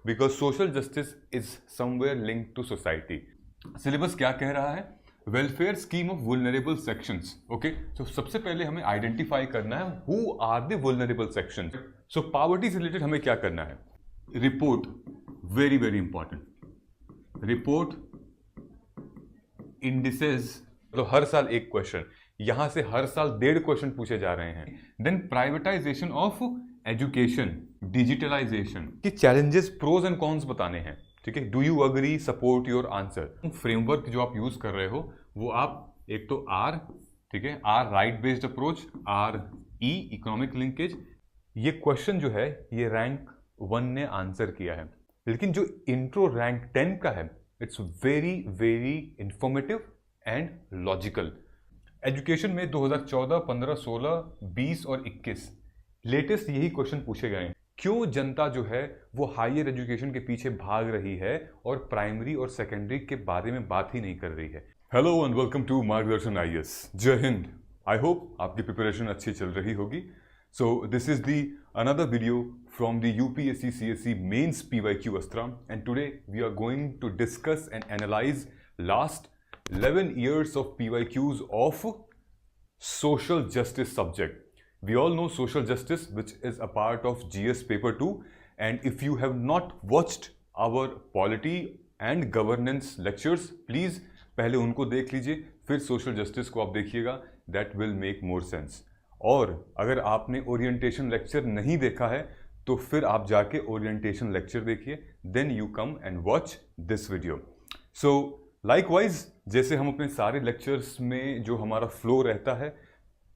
Because social justice is somewhere link to society. Syllabus क्या कह रहा है? Welfare scheme of vulnerable sections. Okay, तो सबसे पहले हमें आइडेंटिफाई करना है who are the vulnerable sections. So poverty से रिलेटेड हमें क्या करना है? Report, very very important. Report indices, तो हर साल एक क्वेश्चन, यहां से हर साल 1.5 क्वेश्चन पूछे जा रहे हैं। Then privatisation of education, digitalization की चैलेंजेस, प्रोज एंड कॉन्स बताने हैं। ठीक है, do you agree, support your answer. Framework जो आप यूज कर रहे हो वो आप एक तो आर, ठीक है, R right based approach, R E economic linkage. ये क्वेश्चन जो है ये रैंक 1 ने आंसर किया है, लेकिन जो इंट्रो रैंक 10 का है it's very very informative and logical. Education में 2014, 15, 16, 20 और 21 लेटेस्ट यही क्वेश्चन पूछे गए हैं। क्यों जनता जो है वो हायर एजुकेशन के पीछे भाग रही है और प्राइमरी और सेकेंडरी के बारे में बात ही नहीं कर रही है? हेलो एंड वेलकम टू मार्गदर्शन आईएएस। जय हिंद। आई होप आपकी प्रिपरेशन अच्छी चल रही होगी। So this is the another video from the UPSC CSE Mains PYQ Astra, and today we are going to discuss and analyze last 11 years of PYQs of social justice subject. We all know social justice, which is a part of GS paper 2, and if you have not watched our polity and governance lectures, please पहले उनको देख लीजिए, फिर social justice को आप देखिएगा, that will make more sense. और अगर आपने ओरिएंटेशन लेक्चर नहीं देखा है तो फिर आप जाके ओरिएंटेशन लेक्चर देखिए, then you come and watch this video. So likewise जैसे हम अपने सारे लेक्चर्स में जो हमारा फ्लो रहता है,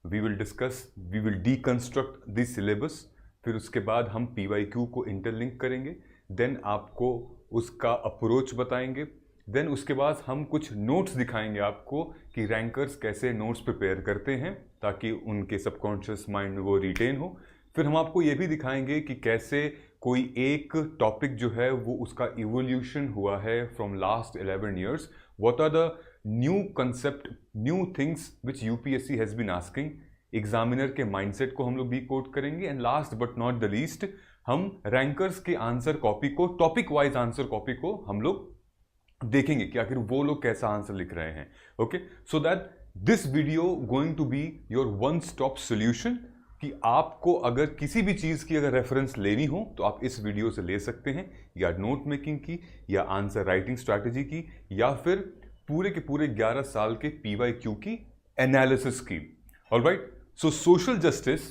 we will discuss, we will deconstruct this syllabus, फिर उसके बाद हम PYQ को इंटरलिंक करेंगे, देन आपको उसका अप्रोच बताएंगे, देन उसके बाद हम कुछ नोट्स दिखाएंगे आपको कि रैंकर्स कैसे नोट्स प्रिपेयर करते हैं ताकि उनके सबकॉन्शियस माइंड में वो रिटेन हो। फिर हम आपको ये भी दिखाएंगे कि कैसे कोई एक टॉपिक जो है वो उसका इवोल्यूशन हुआ है from last 11 years, what are the new concept, new things which UPSC has been asking. Examiner के माइंडसेट को हम लोग भी कोट करेंगे, and last but not the least हम रैंकर्स के आंसर कॉपी को, टॉपिक वाइज आंसर कॉपी को हम लोग देखेंगे कि आखिर वो लोग कैसा आंसर लिख रहे हैं। Okay, so that this video going to be your one stop solution, कि आपको अगर किसी भी चीज़ की अगर रेफरेंस लेनी हो तो आप इस वीडियो से ले सकते हैं, या नोट मेकिंग की, या आंसर राइटिंग स्ट्रैटेजी की, या फिर पूरे के पूरे 11 साल के PYQ की एनालिसिस की। ऑलराइट, सो सोशल जस्टिस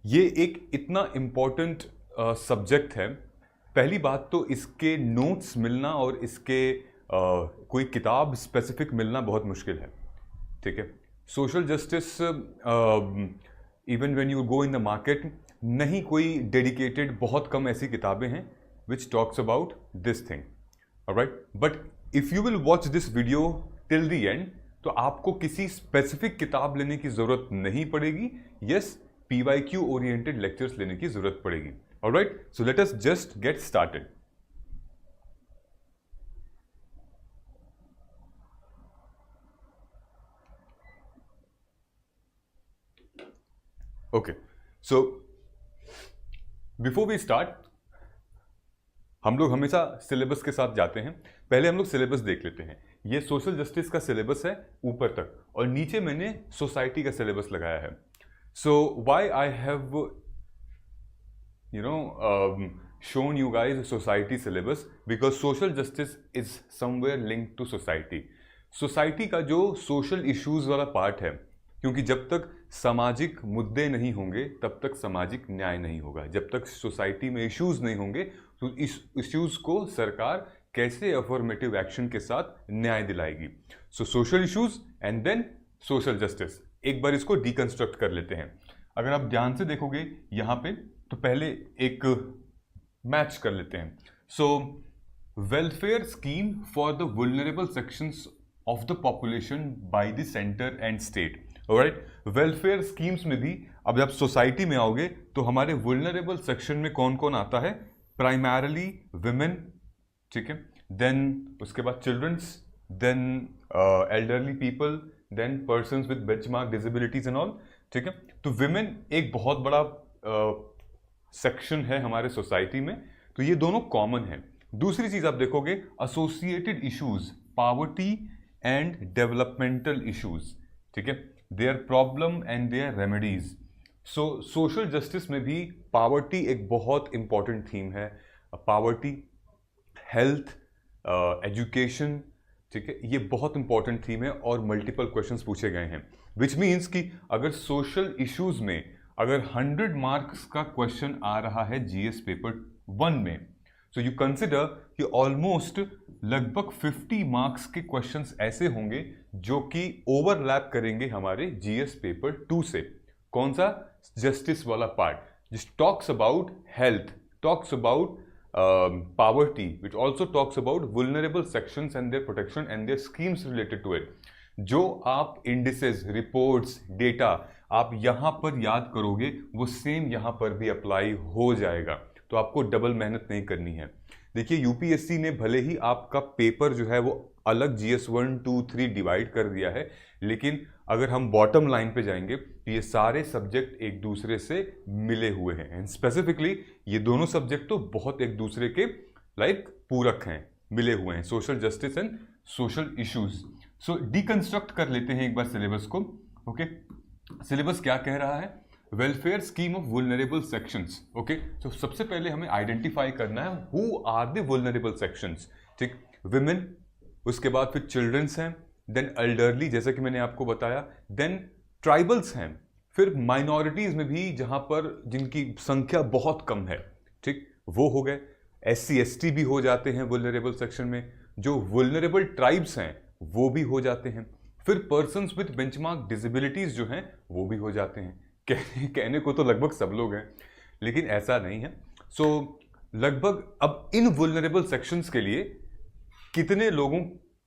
ये एक इतना इम्पॉर्टेंट सब्जेक्ट है। पहली बात तो इसके नोट्स मिलना और इसके कोई किताब स्पेसिफिक मिलना बहुत मुश्किल है। ठीक है, social justice even when you go in the market, नहीं कोई डेडिकेटेड, बहुत कम ऐसी किताबें हैं which talks about this thing. Alright, but if you will watch this video till the end तो आपको किसी स्पेसिफिक किताब लेने की जरूरत नहीं पड़ेगी। यस, PYQ ओरिएंटेड लेक्चर्स लेने की जरूरत पड़ेगी। Alright, so let us just get started. Okay, so before we start, हम लोग हमेशा सिलेबस के साथ जाते हैं। पहले हम लोग सिलेबस देख लेते हैं। ये सोशल जस्टिस का सिलेबस है ऊपर तक, और नीचे मैंने सोसाइटी का सिलेबस लगाया है। So why I have shown you guys society syllabus, because social justice is somewhere linked to society. Society का जो सोशल इश्यूज वाला पार्ट है, क्योंकि जब तक सामाजिक मुद्दे नहीं होंगे तब तक सामाजिक न्याय नहीं होगा। जब तक सोसाइटी में इश्यूज नहीं होंगे तो इस इश्यूज को सरकार कैसे अफर्मेटिव एक्शन के साथ न्याय दिलाएगी। So social issues and then social justice, एक बार इसको डिकंस्ट्रक्ट कर लेते हैं। अगर आप ध्यान से देखोगे यहाँ पे, तो पहले एक मैच कर लेते हैं। So welfare scheme for the vulnerable sections of the population by the centre and state. Alright, welfare schemes में भी अब आप सोसाइटी में आओगे तो हमारे वुलनरेबल सेक्शन में कौन कौन आता है? प्राइमरली विमेन, ठीक है, देन उसके बाद childrens, then elderly people, then persons with benchmark disabilities and all. ठीक है, तो विमेन एक बहुत बड़ा सेक्शन है हमारे सोसाइटी में। तो ये दोनों कॉमन है। दूसरी चीज आप देखोगे associated issues, poverty and developmental issues, ठीक है, there problem and there remedies. So social justice में भी पावर्टी एक बहुत इंपॉर्टेंट थीम है। पावर्टी, हेल्थ, एजुकेशन, ठीक है, ये बहुत इंपॉर्टेंट थीम है और मल्टीपल क्वेश्चंस पूछे गए हैं। विच मीन्स कि अगर सोशल इश्यूज में अगर 100 मार्क्स का क्वेश्चन आ रहा है जीएस पेपर 1 में, सो यू कंसिडर कि ऑलमोस्ट लगभग 50 मार्क्स के क्वेश्चंस ऐसे होंगे जो कि ओवरलैप करेंगे हमारे जीएस पेपर 2 से। कौन सा? जस्टिस वाला पार्ट, जिस talks about health, talks about poverty, which also talks about vulnerable sections and their protection and their schemes related to it। जो आप इंडिसेस, रिपोर्ट्स, डेटा आप यहां पर याद करोगे वो सेम यहां पर भी अप्लाई हो जाएगा, तो आपको डबल मेहनत नहीं करनी है। देखिए यूपीएससी ने भले ही आपका पेपर जो है वो अलग जीएस 1, 2, 3 डिवाइड कर दिया है, लेकिन अगर हम बॉटम लाइन पे जाएंगे तो ये सारे सब्जेक्ट एक दूसरे से मिले हुए हैं। एंड स्पेसिफिकली ये दोनों सब्जेक्ट तो बहुत एक दूसरे के पूरक हैं, मिले हुए हैं, social justice and social issues. So deconstruct कर लेते हैं एक बार सिलेबस को। ओके, सिलेबस क्या कह रहा है? Welfare scheme of vulnerable sections. Okay, तो सबसे पहले हमें आइडेंटिफाई करना है who are the vulnerable sections, ठीक, विमेन, उसके बाद फिर चिल्ड्रंस हैं, देन एल्डरली जैसा कि मैंने आपको बताया, देन ट्राइबल्स हैं, फिर माइनॉरिटीज में भी जहां पर जिनकी संख्या बहुत कम है, ठीक, वो हो गए। SC ST भी हो जाते हैं वुलनरेबल सेक्शन में, जो वुलनरेबल ट्राइब्स हैं वो भी हो जाते हैं, फिर पर्सन्स विद बेंचमार्क डिसेबिलिटीज जो हैं वो भी हो जाते हैं। कहने को तो लगभग सब लोग हैं, लेकिन ऐसा नहीं है। सो लगभग अब इन वुलनरेबल सेक्शंस के लिए कितने लोगों,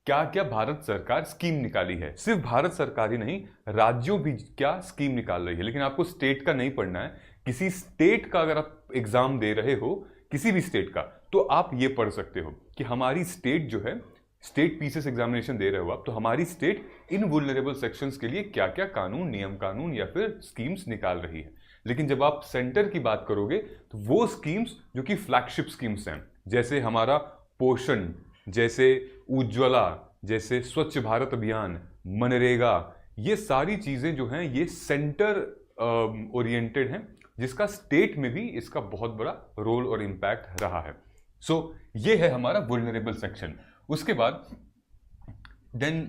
क्या क्या भारत सरकार स्कीम निकाली है, सिर्फ भारत सरकार ही नहीं, राज्यों भी क्या स्कीम निकाल रही है। लेकिन आपको स्टेट का नहीं पढ़ना है, किसी स्टेट का अगर आप एग्जाम दे रहे हो, किसी भी स्टेट का, तो आप ये पढ़ सकते हो कि हमारी स्टेट जो है, स्टेट पीसीएस एग्जामिनेशन दे रहे हो आप, तो हमारी स्टेट इन वुलनरेबल सेक्शंस के लिए क्या क्या कानून, नियम कानून या फिर स्कीम्स निकाल रही है। लेकिन जब आप सेंटर की बात करोगे तो वो स्कीम्स जो कि फ्लैगशिप स्कीम्स हैं, जैसे हमारा पोषण, जैसे उज्ज्वला, जैसे स्वच्छ भारत अभियान, मनरेगा, ये सारी चीजें जो हैं ये सेंटर ओरिएंटेड हैं, जिसका स्टेट में भी इसका बहुत बड़ा रोल और इम्पैक्ट रहा है। सो ये है हमारा वुलनरेबल सेक्शन। उसके बाद then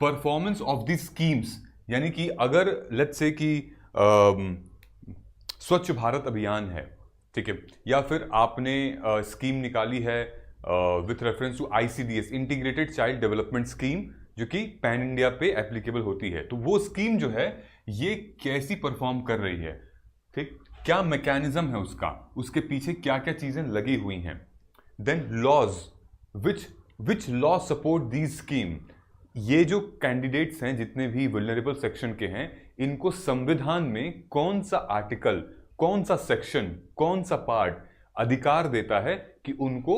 performance of the schemes, यानी कि अगर लेट्स से कि स्वच्छ भारत अभियान है, ठीक है, या फिर आपने स्कीम निकाली है with reference to ICDS, integrated child development scheme, जो कि पैन इंडिया पे एप्लीकेबल होती है, तो वो स्कीम जो है ये कैसी परफॉर्म कर रही है, ठीक, क्या मैकेनिज्म है उसका, उसके पीछे क्या क्या चीजें लगी हुई हैं। Then laws, which law support the scheme, ये जो कैंडिडेट्स हैं जितने भी वुलनरेबल सेक्शन के हैं, इनको संविधान में कौन सा आर्टिकल, कौन सा सेक्शन, कौन सा पार्ट अधिकार देता है कि उनको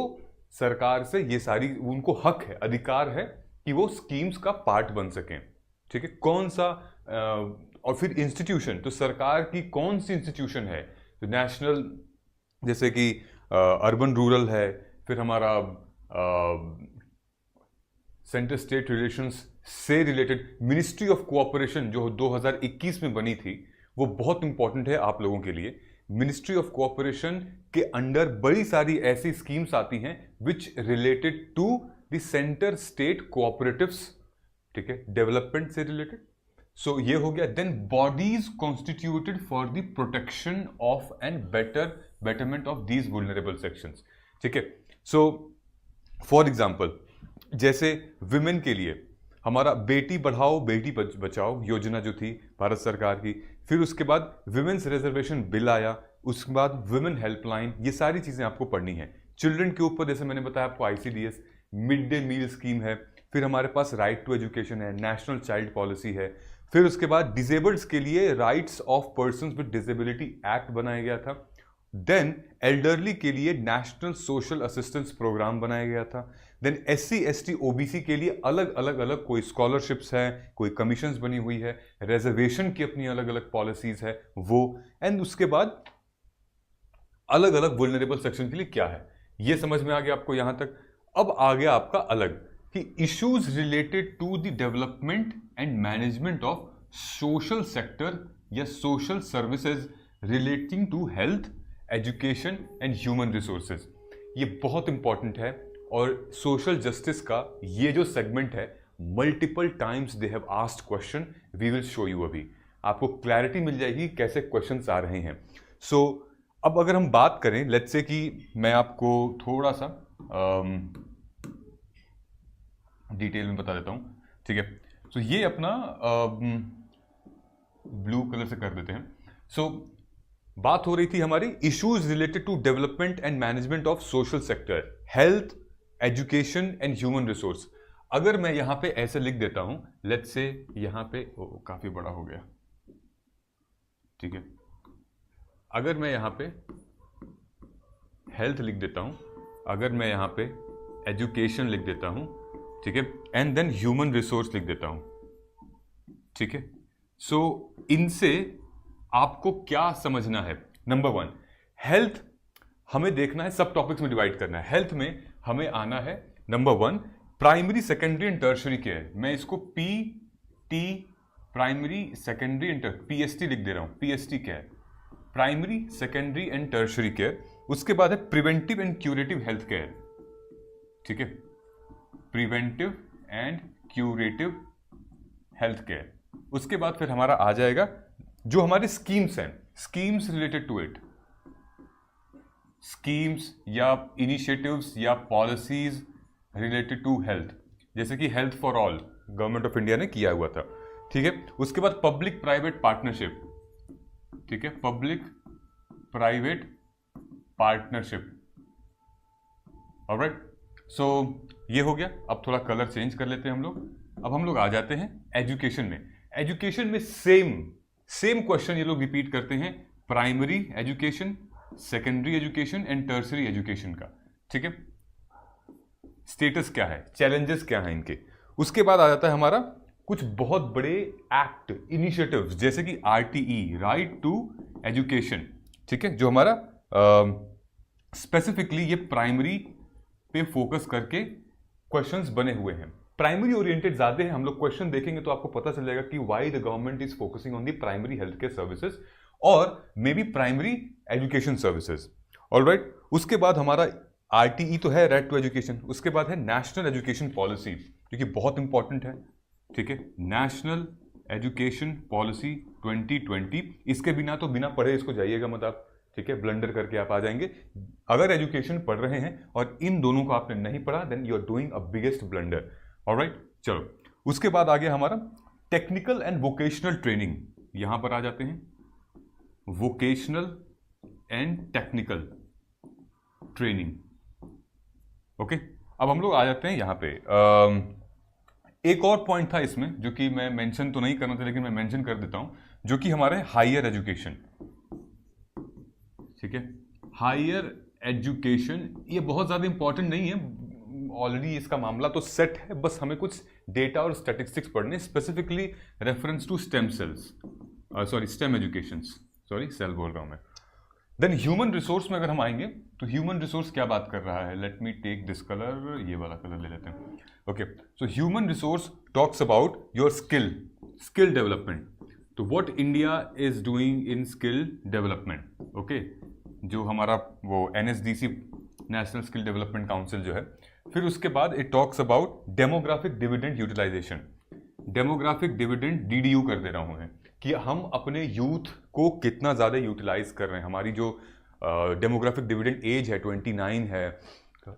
सरकार से ये सारी, उनको हक है, अधिकार है कि वो स्कीम्स का पार्ट बन सकें, ठीक है, कौन सा और फिर इंस्टीट्यूशन, तो सरकार की कौन सी इंस्टीट्यूशन है, तो नेशनल, जैसे कि अर्बन रूरल है, फिर हमारा सेंटर स्टेट रिलेशंस से रिलेटेड मिनिस्ट्री ऑफ कोऑपरेशन जो 2021 में बनी थी, वो बहुत इंपॉर्टेंट है आप लोगों के लिए। मिनिस्ट्री ऑफ कोऑपरेशन के अंडर बड़ी सारी ऐसी स्कीम्स आती हैं which related to the centre state cooperatives, ठीक है, डेवलपमेंट से रिलेटेड। सो ये हो गया। Then bodies constituted for the protection of and betterment of these vulnerable sections, ठीक है। सो फॉर एग्जाम्पल, जैसे विमेन के लिए हमारा बेटी बढ़ाओ बेटी बचाओ योजना जो थी भारत सरकार की, फिर उसके बाद विमेन्स रिजर्वेशन बिल आया, उसके बाद विमेन हेल्पलाइन, ये सारी चीजें आपको पढ़नी है। चिल्ड्रन के ऊपर जैसे मैंने बताया आपको ICDS, mid day meal scheme है, फिर हमारे पास राइट टू एजुकेशन है, नेशनल चाइल्ड पॉलिसी है, फिर उसके बाद डिसेबल्ड्स के लिए rights of persons with disability act बनाया गया था। देन एल्डरली के लिए नेशनल सोशल असिस्टेंस प्रोग्राम बनाया गया था। देन SC ST OBC के लिए अलग अलग कोई स्कॉलरशिप्स हैं, कोई कमीशंस बनी हुई है, रिजर्वेशन की अपनी अलग अलग पॉलिसीज है वो। एंड उसके बाद अलग अलग वुल्नरेबल सेक्शन के लिए क्या है, ये समझ में आ गया आपको यहां तक। अब आ गया आपका अलग कि issues related to the development and management of social sector या social services relating to health, education and human resources. ये बहुत इंपॉर्टेंट है और सोशल जस्टिस का ये जो सेगमेंट है, multiple times they have asked question, we will show you. अभी आपको क्लैरिटी मिल जाएगी कैसे क्वेश्चंस आ रहे हैं। सो अब अगर हम बात करें, लेट्स से कि मैं आपको थोड़ा सा डिटेल में बता देता हूं, ठीक है। सो ये अपना ब्लू कलर से कर देते हैं। सो बात हो रही थी हमारी issues related to development and management of social sector, health, education and human resource. अगर मैं यहां पे ऐसे लिख देता हूं, लेट्स से यहां पे काफी बड़ा हो गया, ठीक है। अगर मैं यहां पे हेल्थ लिख देता हूं, अगर मैं यहां पे एजुकेशन लिख देता हूं, ठीक है, एंड देन ह्यूमन रिसोर्स लिख देता हूं, ठीक है। सो इनसे आपको क्या समझना है? नंबर वन, हेल्थ हमें देखना है, सब टॉपिक्स में डिवाइड करना है। हेल्थ में हमें आना है number one, primary, secondary and tertiary care. मैं इसको P primary, secondary and PST लिख दे रहा हूं, पीएसटी क्या है? Primary, secondary and tertiary care. उसके बाद है preventive and curative health care, ठीक है, preventive and curative health care. उसके बाद फिर हमारा आ जाएगा जो हमारे स्कीम्स हैं, schemes related to it, schemes या इनिशिएटिव्स या पॉलिसीज रिलेटेड टू हेल्थ, जैसे कि health for all government of India ने किया हुआ था, ठीक है। उसके बाद पब्लिक प्राइवेट पार्टनरशिप, ठीक है, पब्लिक प्राइवेट पार्टनरशिप, ऑलराइट। सो ये हो गया। अब थोड़ा कलर चेंज कर लेते हैं हम लोग। अब हम लोग आ जाते हैं एजुकेशन में। एजुकेशन में सेम क्वेश्चन ये लोग रिपीट करते हैं, primary education, secondary education and tertiary education का, ठीक है। स्टेटस क्या है, चैलेंजेस क्या है इनके। उसके बाद आ जाता है हमारा कुछ बहुत बड़े एक्ट, इनिशिएटिव्स, जैसे कि आरटीई, राइट टू एजुकेशन, ठीक है, जो हमारा स्पेसिफिकली ये प्राइमरी पे फोकस करके क्वेश्चंस बने हुए हैं। प्राइमरी ओरिएंटेड ज्यादा है। हम लोग क्वेश्चन देखेंगे तो आपको पता चल जाएगा कि why the government is focusing on the primary health care services और maybe primary education services, alright. उसके बाद हमारा आरटीई तो है, राइट टू एजुकेशन। उसके बाद है नेशनल एजुकेशन पॉलिसी, जो कि बहुत इंपॉर्टेंट है, ठीक है, नेशनल एजुकेशन पॉलिसी 2020। इसके बिना तो बिना पढ़े इसको जाइएगा मत आप, ठीक है, ब्लंडर करके आप आ जाएंगे। अगर एजुकेशन पढ़ रहे हैं और इन दोनों को आपने नहीं पढ़ा, then you are doing a biggest blunder, alright. चलो, उसके बाद आ गया हमारा टेक्निकल एंड वोकेशनल ट्रेनिंग। यहां पर आ जाते हैं vocational and technical training, okay. अब हम लोग आ जाते हैं यहां पे एक और पॉइंट था इसमें जो कि मैं मेंशन तो नहीं करना था, लेकिन मैं मेंशन कर देता हूं, जो कि हमारे हायर एजुकेशन, ठीक है, हायर एजुकेशन। ये बहुत ज्यादा इंपॉर्टेंट नहीं है, ऑलरेडी इसका मामला तो सेट है, बस हमें कुछ डेटा और स्टैटिस्टिक्स पढ़ने, specifically reference to stem cells, sorry STEM education, sorry cell बोल रहा हूं मैं। देन ह्यूमन रिसोर्स में अगर हम आएंगे तो ह्यूमन रिसोर्स क्या बात कर रहा है, let me take this colour, ये वाला कलर ले लेते हैं, okay. So human resource talks about your skill development. तो what India is doing in skill development, okay, जो हमारा वो NSDC, national skill development council जो है। फिर उसके बाद it talks about demographic dividend utilisation. Demographic dividend DDU कर दे रहा हूं मैं, कि हम अपने यूथ को कितना ज़्यादा यूटिलाइज कर रहे हैं। हमारी जो डेमोग्राफिक डिविडेंड एज है 29 है,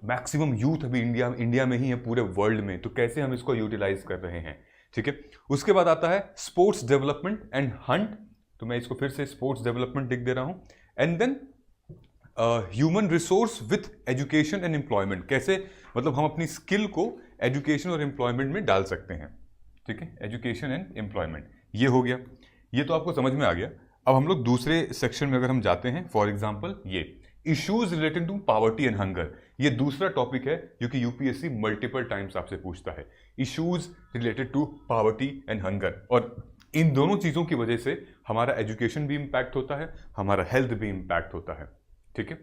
मैक्सिमम यूथ अभी इंडिया में ही है पूरे वर्ल्ड में, तो कैसे हम इसको यूटिलाइज कर रहे हैं, ठीक है। उसके बाद आता है स्पोर्ट्स डेवलपमेंट एंड हंट, तो मैं इसको फिर से स्पोर्ट्स डेवलपमेंट लिख दे रहा हूं। And then human resource with education and employment, कैसे मतलब हम अपनी स्किल को एजुकेशन और एम्प्लॉयमेंट में डाल सकते हैं, ठीक है, एजुकेशन एंड एम्प्लॉयमेंट। ये हो गया, ये तो आपको समझ में आ गया। अब हम लोग दूसरे सेक्शन में अगर हम जाते हैं, फॉर एग्जांपल ये issues related to poverty and hunger, ये दूसरा टॉपिक है जो कि यूपीएससी मल्टीपल टाइम्स आपसे पूछता है, issues related to poverty and hunger. और इन दोनों चीजों की वजह से हमारा एजुकेशन भी इंपैक्ट होता है, हमारा हेल्थ भी इंपैक्ट होता है, ठीक है।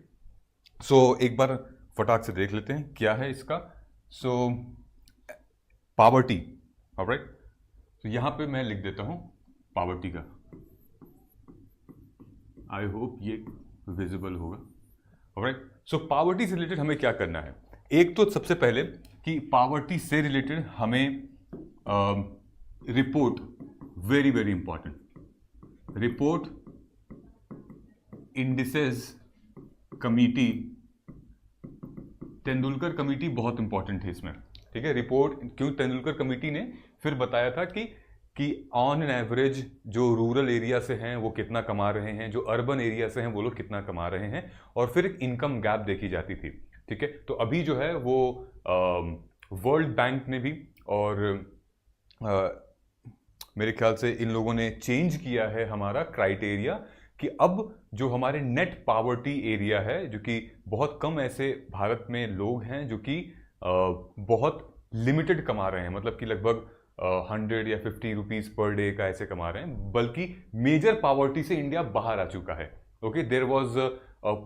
सो एक बार फटाक से देख लेते हैं क्या है इसका। सो पावर्टी, ऑलराइट, तो यहां पे मैं लिख देता हूं पावर्टी का, आई होप ये विजिबल होगा। ऑलराइट, सो पावर्टी से रिलेटेड हमें क्या करना है। एक तो सबसे पहले कि पावर्टी से रिलेटेड हमें report, very very important, report indices committee, Tendulkar committee बहुत इंपॉर्टेंट है इसमें, ठीक है। रिपोर्ट क्यों, तेंदुलकर कमिटी ने फिर बताया था कि ऑन एन एवरेज जो रूरल एरिया से हैं वो कितना कमा रहे हैं, जो अर्बन एरिया से हैं वो लोग कितना कमा रहे हैं, और फिर एक इनकम गैप देखी जाती थी, ठीक है। तो अभी जो है वो वर्ल्ड बैंक ने भी और मेरे ख्याल से इन लोगों ने चेंज किया है हमारा क्राइटेरिया कि अब जो हमारे नेट पावर्टी एरिया है, जो कि बहुत कम ऐसे भारत में लोग हैं जो कि बहुत लिमिटेड कमा रहे हैं, मतलब कि लगभग 100 या 50 रुपीज पर डे का ऐसे कमा रहे हैं, बल्कि मेजर पावर्टी से इंडिया बाहर आ चुका है। Okay, there was a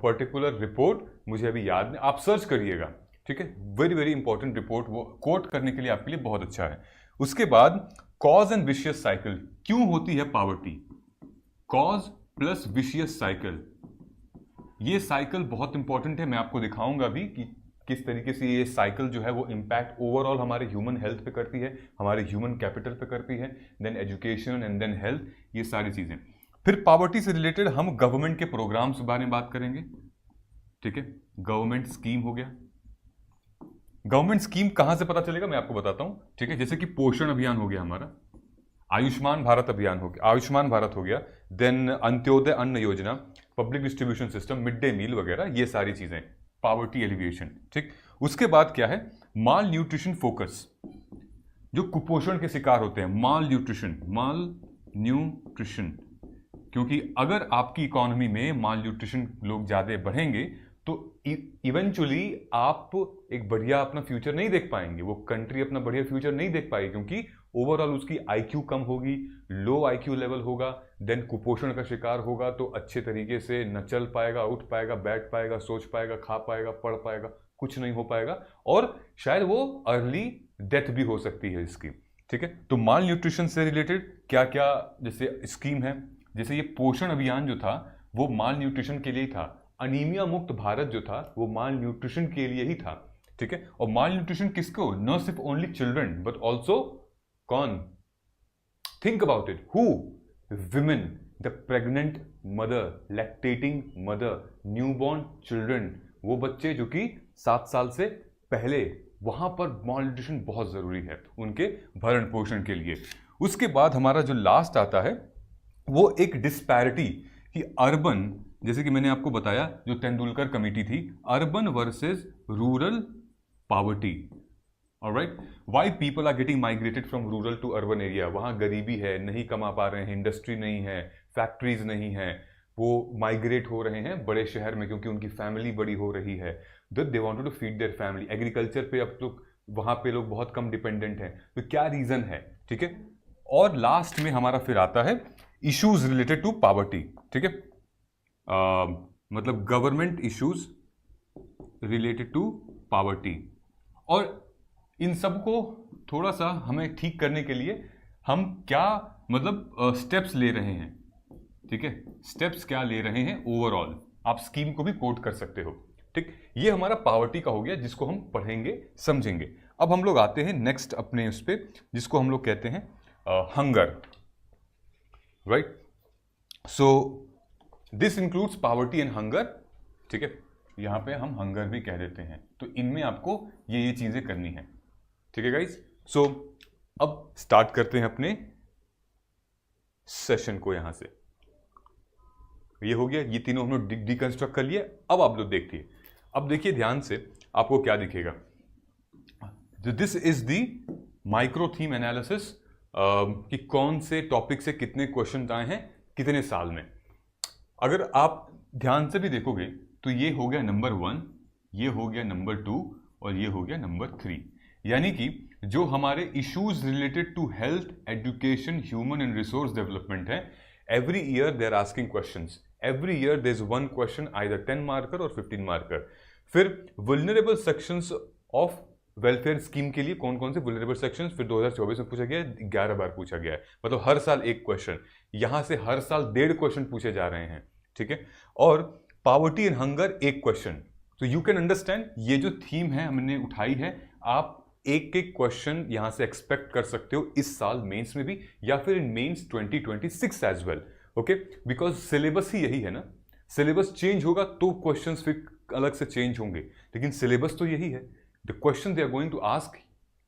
particular report, मुझे अभी याद नहीं, आप सर्च करिएगा, ठीक है। वेरी वेरी इंपॉर्टेंट रिपोर्ट, वो कोट करने के लिए आपके लिए बहुत अच्छा है। उसके बाद कॉज एंड विशियस साइकिल, क्यों होती है poverty, cause plus vicious cycle, ये साइकिल बहुत इंपॉर्टेंट है। मैं आपको दिखाऊंगा भी कि किस तरीके से ये साइकिल जो है वो इम्पैक्ट ओवरऑल हमारे ह्यूमन हेल्थ पे करती है, हमारे ह्यूमन कैपिटल पे करती है, then education and then health, ये सारी चीजें। फिर पावर्टी से रिलेटेड हम गवर्नमेंट के प्रोग्राम्स के बारे में बात करेंगे, ठीक है। गवर्नमेंट स्कीम हो गया, गवर्नमेंट स्कीम कहां से पता चलेगा मैं आपको बताता हूं, ठीक है। जैसे कि पोषण अभियान हो गया हमारा, आयुष्मान भारत अभियान हो गया, आयुष्मान भारत हो गया, then Antyodaya Anna Yojana, public distribution system, mid day meal वगैरह, ये सारी चीजें पावर्टी एलिविएशन, ठीक। उसके बाद क्या है, माल न्यूट्रिशन फोकस, जो कुपोषण के शिकार होते हैं, माल न्यूट्रिशन, माल न्यूट्रिशन, क्योंकि अगर आपकी इकोनॉमी में माल न्यूट्रिशन लोग ज्यादा बढ़ेंगे तो इवेंचुअली आप एक बढ़िया अपना फ्यूचर नहीं देख पाएंगे, वो कंट्री अपना बढ़िया फ्यूचर नहीं देख पाएगी, क्योंकि ओवरऑल उसकी आईक्यू कम होगी, लो आईक्यू लेवल होगा, देन कुपोषण का शिकार होगा, तो अच्छे तरीके से न चल पाएगा, उठ पाएगा, बैठ पाएगा, सोच पाएगा, खा पाएगा, पढ़ पाएगा, कुछ नहीं हो पाएगा, और शायद वो अर्ली डेथ भी हो सकती है इसकी, ठीक है। तो माल न्यूट्रिशन से रिलेटेड क्या क्या जैसे स्कीम है, जैसे ये पोषण अभियान जो था वो माल न्यूट्रिशन के लिए ही था, अनीमिया मुक्त भारत जो था वो माल न्यूट्रिशन के लिए ही था, ठीक है। और माल न्यूट्रिशन किसको, न सिर्फ ओनली चिल्ड्रन बट ऑल्सो कौन, think about it, who, women, the pregnant mother, lactating mother, newborn children, वो बच्चे जो कि 7 साल से पहले, वहां पर माल न्यूट्रिशन बहुत जरूरी है उनके भरण पोषण के लिए। उसके बाद हमारा जो लास्ट आता है वो एक डिस्पैरिटी कि अर्बन, जैसे कि मैंने आपको बताया जो तेंदुलकर कमेटी थी, urban versus rural poverty, alright, why people are getting migrated from rural to urban area, वहां गरीबी है, नहीं कमा पा रहे हैं, इंडस्ट्री नहीं है, फैक्ट्रीज नहीं है, वो माइग्रेट हो रहे हैं बड़े शहर में क्योंकि उनकी फैमिली बड़ी हो रही है, they wanted to feed their family, agriculture पे अब तो वहां पे लोग बहुत कम डिपेंडेंट हैं, तो क्या रीजन है, ठीक है। और लास्ट में हमारा फिर आता है इश्यूज रिलेटेड टू पावर्टी, ठीक है, मतलब government issues related to poverty, और इन सबको थोड़ा सा हमें ठीक करने के लिए हम क्या मतलब स्टेप्स ले रहे हैं, ठीक है, स्टेप्स क्या ले रहे हैं ओवरऑल, आप स्कीम को भी कोट कर सकते हो, ठीक। ये हमारा पावर्टी का हो गया जिसको हम पढ़ेंगे समझेंगे। अब हम लोग आते हैं नेक्स्ट अपने उस पे जिसको हम लोग कहते हैं hunger, right. So this includes poverty and hunger, ठीक है, यहां पे हम हंगर भी कह देते हैं, तो इनमें आपको ये चीजें करनी है, ठीक है गाइज। सो अब स्टार्ट करते हैं अपने सेशन को, यहां से ये हो गया, ये तीनों हम लोग डिकंस्ट्रक्ट कर लिए। अब आप लोग देखिए, अब देखिए ध्यान से आपको क्या दिखेगा, this is the micro theme analysis, कि कौन से टॉपिक से कितने क्वेश्चन आए हैं कितने साल में। अगर आप ध्यान से भी देखोगे तो ये हो गया नंबर 1, ये हो गया नंबर 2 और ये हो गया नंबर 3, यानी कि जो हमारे issues related to health, education, human and resource development है, every year they are asking questions, every year there is one question either 10 marker और 15 मार्कर। फिर vulnerable sections of welfare scheme के लिए कौन कौन से वुल्नरेबल सेक्शंस फिर 2024 में पूछा गया है, 11 बार पूछा गया है, मतलब हर साल एक क्वेश्चन, यहां से हर साल 1.5 क्वेश्चन पूछे जा रहे हैं, ठीक है। और पॉवर्टी एंड हंगर एक क्वेश्चन। तो यू कैन अंडरस्टैंड ये जो थीम है हमने उठाई है, आप एक एक क्वेश्चन यहां से एक्सपेक्ट कर सकते हो इस साल मेंस में भी, या फिर in mains 2026 as well, okay. Because syllabus ही यही है ना, सिलेबस चेंज होगा तो क्वेश्चंस फिर अलग से चेंज होंगे, लेकिन सिलेबस तो यही है। The question they are going to ask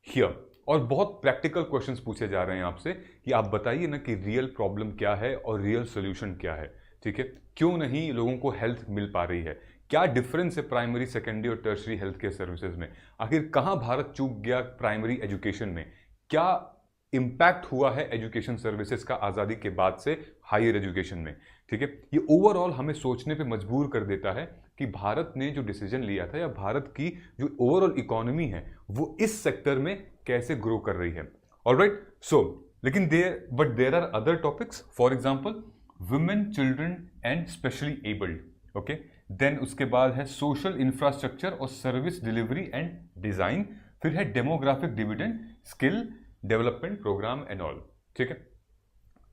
here, और बहुत प्रैक्टिकल क्वेश्चंस पूछे जा रहे हैं आपसे कि आप बताइए ना कि रियल प्रॉब्लम क्या है और रियल सोल्यूशन क्या है, ठीक है। क्यों नहीं लोगों को हेल्थ मिल पा रही है, क्या डिफरेंस है प्राइमरी, सेकेंडरी और टर्शरी हेल्थ केयर सर्विसेज में, आखिर कहां भारत चूक गया प्राइमरी एजुकेशन में, क्या इंपैक्ट हुआ है एजुकेशन सर्विसेज का आज़ादी के बाद से हायर एजुकेशन में, ठीक है। ये ओवरऑल हमें सोचने पे मजबूर कर देता है कि भारत ने जो डिसीजन लिया था, या भारत की जो ओवरऑल इकोनॉमी है वो इस सेक्टर में कैसे ग्रो कर रही है। ऑलराइट, सो लेकिन there are other topics, for example women, children and specially abled, okay. Then उसके बाद है सोशल इंफ्रास्ट्रक्चर और सर्विस डिलीवरी एंड डिजाइन, फिर है demographic dividend, skill development programme and all, ठीक है।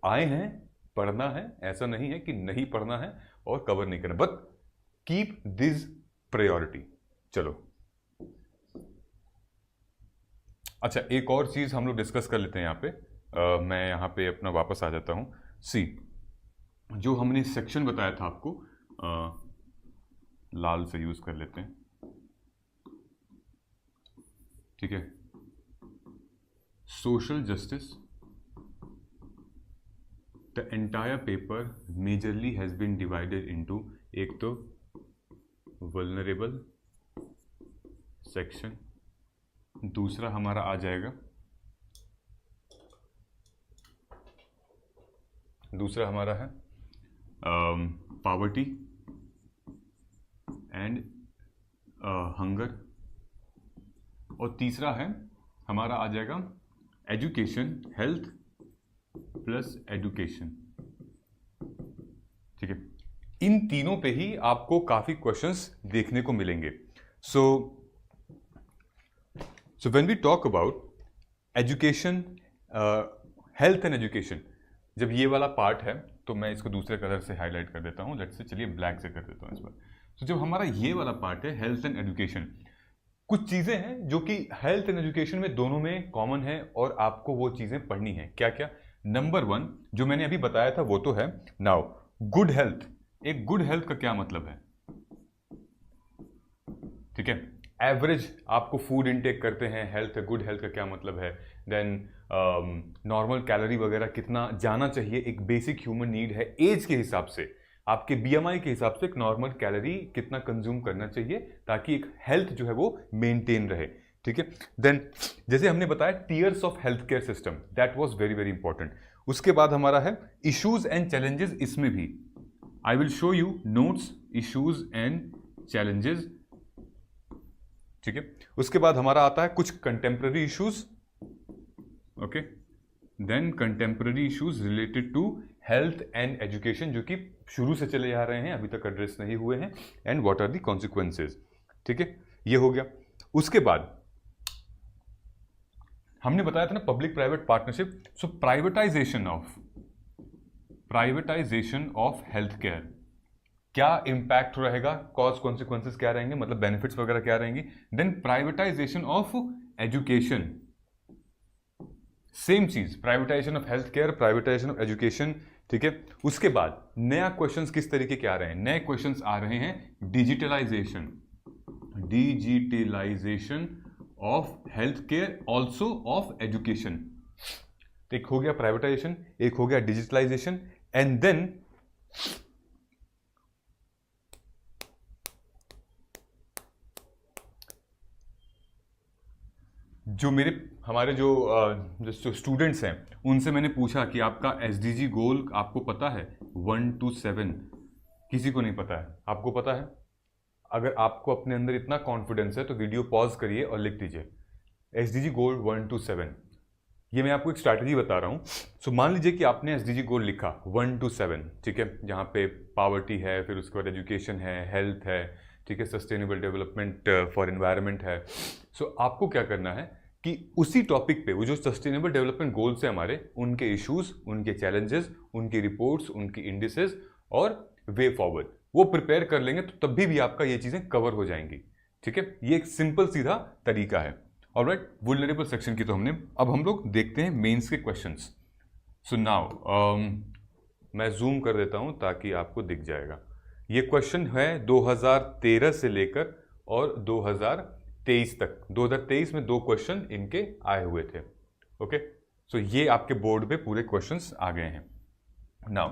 आए हैं, पढ़ना है, ऐसा नहीं है कि नहीं पढ़ना है और कवर नहीं करना, बट कीप दिस प्रायोरिटी। चलो अच्छा, एक और चीज हम लोग डिस्कस कर लेते हैं यहाँ पे। मैं यहाँ पे अपना वापस आ जाता हूँ। सी, जो हमने सेक्शन बताया था आपको, लाल से यूज कर लेते हैं, ठीक है। Social justice, the entire paper majorly has been divided into, एक तो वल्नरेबल सेक्शन, दूसरा हमारा आ जाएगा, दूसरा हमारा है पॉवर्टी एंड हंगर, और तीसरा है हमारा आ जाएगा एजुकेशन, हेल्थ प्लस एजुकेशन, ठीक है। इन तीनों पे ही आपको काफी क्वेश्चंस देखने को मिलेंगे। So when we talk about education, health and education, जब ये वाला पार्ट है तो मैं इसको दूसरे कलर से हाईलाइट कर देता हूं, लेट्स से, चलिए ब्लैक से कर देता हूं इस बार। तो जब हमारा ये वाला पार्ट है हेल्थ एंड एजुकेशन, कुछ चीजें हैं जो कि हेल्थ एंड एजुकेशन में दोनों में कॉमन है और आपको वो चीजें पढ़नी है। क्या क्या? नंबर 1 जो मैंने अभी बताया था वो तो है, नाउ गुड हेल्थ। एक गुड हेल्थ का क्या मतलब है, ठीक है। एवरेज आपको फूड इनटेक करते हैं, हेल्थ गुड हेल्थ का क्या मतलब है। देन नॉर्मल कैलोरी वगैरह कितना जाना चाहिए, एक बेसिक ह्यूमन नीड है। एज के हिसाब से, आपके बीएमआई के हिसाब से एक नॉर्मल कैलोरी कितना कंज्यूम करना चाहिए ताकि एक हेल्थ जो है वो मेंटेन रहे, ठीक है। देन जैसे हमने बताया tiers of health care system, that was very very important. उसके बाद हमारा है इश्यूज एंड चैलेंजेस, इसमें भी I will show you notes, issues and challenges, ठीक है। उसके बाद हमारा आता है कुछ contemporary issues, okay. Then contemporary issues related to health and education जो कि शुरू से चले आ रहे हैं, अभी तक एड्रेस नहीं हुए हैं, and what are the consequences, ठीक है। ये हो गया। उसके बाद हमने बताया था ना public private partnership. So privatisation of health care, क्या इंपैक्ट रहेगा, कॉज कॉन्सिक्वेंसेज क्या रहेंगे, मतलब बेनिफिट्स वगैरह क्या रहेंगे। Then privatisation of education, same चीज, privatisation of health care, privatisation of education, ठीक है। उसके बाद नया क्वेश्चंस किस तरीके के आ रहे हैं, नए क्वेश्चंस आ रहे हैं digitalization of health care, also of education. एक हो गया प्राइवेटाइजेशन, एक हो गया डिजिटलाइजेशन, एंड देन जो हमारे जो स्टूडेंट्स हैं उनसे मैंने पूछा कि आपका एसडीजी गोल आपको पता है 1 to 7, किसी को नहीं पता है। आपको पता है? अगर आपको अपने अंदर इतना कॉन्फिडेंस है तो वीडियो पॉज करिए और लिख दीजिए एसडीजी गोल 1 to 7। ये मैं आपको एक स्ट्रैटेजी बता रहा हूँ। सो मान लीजिए कि आपने एसडीजी गोल लिखा 1 to 7, ठीक है, जहाँ पे पावर्टी है, फिर उसके बाद एजुकेशन है, हेल्थ है, ठीक है, सस्टेनेबल डेवलपमेंट फॉर एनवायरनमेंट है। सो आपको क्या करना है कि उसी टॉपिक पे वो जो सस्टेनेबल डेवलपमेंट गोल्स है हमारे, उनके इश्यूज, उनके चैलेंजेस, उनकी रिपोर्ट्स, उनकी इंडिसेस और वे फॉरवर्ड वो प्रिपेयर कर लेंगे, तो तभी भी आपका ये चीज़ें कवर हो जाएंगी। ठीक है, ये एक सिंपल सीधा तरीका है। ऑलराइट, वुल्नरेबल सेक्शन की तो हमने, अब हम लोग देखते हैं मेंस के क्वेश्चंस। सो नाउ मैं जूम कर देता हूं ताकि आपको दिख जाएगा। ये क्वेश्चन है 2013 से लेकर और 2023 तक। 2023 में 2 क्वेश्चन इनके आए हुए थे। ओके, सो ये आपके बोर्ड पे पूरे क्वेश्चंस आ गए हैं। Now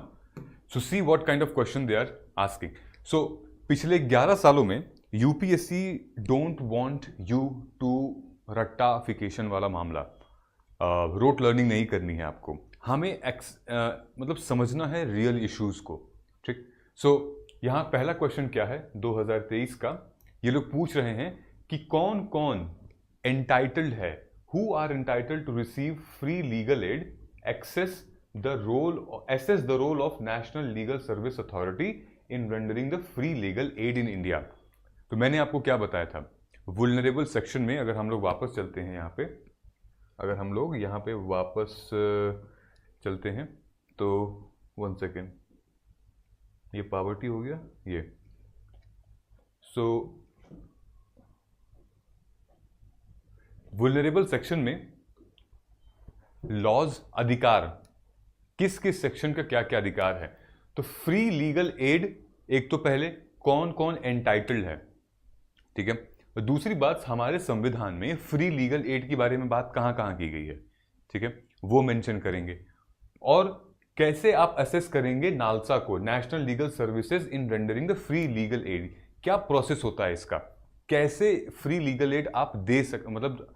so see what kind of question they are asking. So पिछले 11 सालों में UPSC don't want you to रट्टाफिकेशन वाला मामला, रोट लर्निंग नहीं करनी है आपको, हमें मतलब समझना है रियल इश्यूज को। ठीक, सो यहाँ पहला क्वेश्चन क्या है 2023 का, ये लोग पूछ रहे हैं कि कौन कौन एंटाइटल्ड है, who are entitled to receive free legal aid, access the role of national legal service authority in rendering the free legal aid in India. तो मैंने आपको क्या बताया था, वुल्नरेबल सेक्शन में अगर हम लोग वापस चलते हैं यहाँ पे, अगर हम लोग यहाँ पे वापस चलते हैं तो 1 सेकेंड, ये पावर्टी हो गया ये। सो वुल्नरेबल सेक्शन में लॉज, अधिकार, किस किस सेक्शन का क्या क्या अधिकार है। तो फ्री लीगल एड, एक तो पहले कौन कौन एंटाइटल्ड है, ठीक है। दूसरी बात, हमारे संविधान में फ्री लीगल एड के बारे में बात कहां कहां की गई है, ठीक है, वो मेंशन करेंगे। और कैसे आप असेस करेंगे नालसा को, national legal services in rendering the free legal add, क्या प्रोसेस होता है इसका, कैसे फ्री लीगल एड आप दे मतलब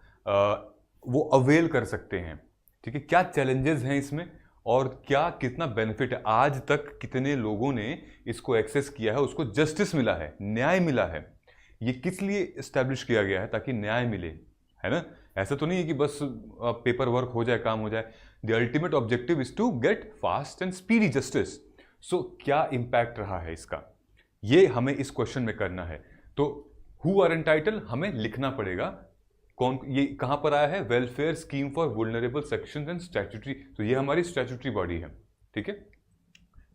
वो अवेल कर सकते हैं, ठीक है, क्या चैलेंजेस हैं इसमें और क्या कितना बेनिफिट है, आज तक कितने लोगों ने इसको एक्सेस किया है, उसको जस्टिस मिला है, न्याय मिला है। ये किस लिए इस्टेब्लिश किया गया है, ताकि न्याय मिले, है ना। ऐसा तो नहीं है कि बस पेपर वर्क हो जाए, काम हो जाए। The ultimate objective is to get fast and speedy justice. So क्या इंपैक्ट रहा है इसका, ये हमें इस क्वेश्चन में करना है। तो हु आर एंटाइटल हमें लिखना पड़ेगा, कौन, ये कहां पर आया है, welfare scheme for vulnerable sections and statutory, तो ये हमारी स्टैट्यूटरी बॉडी है, ठीक है।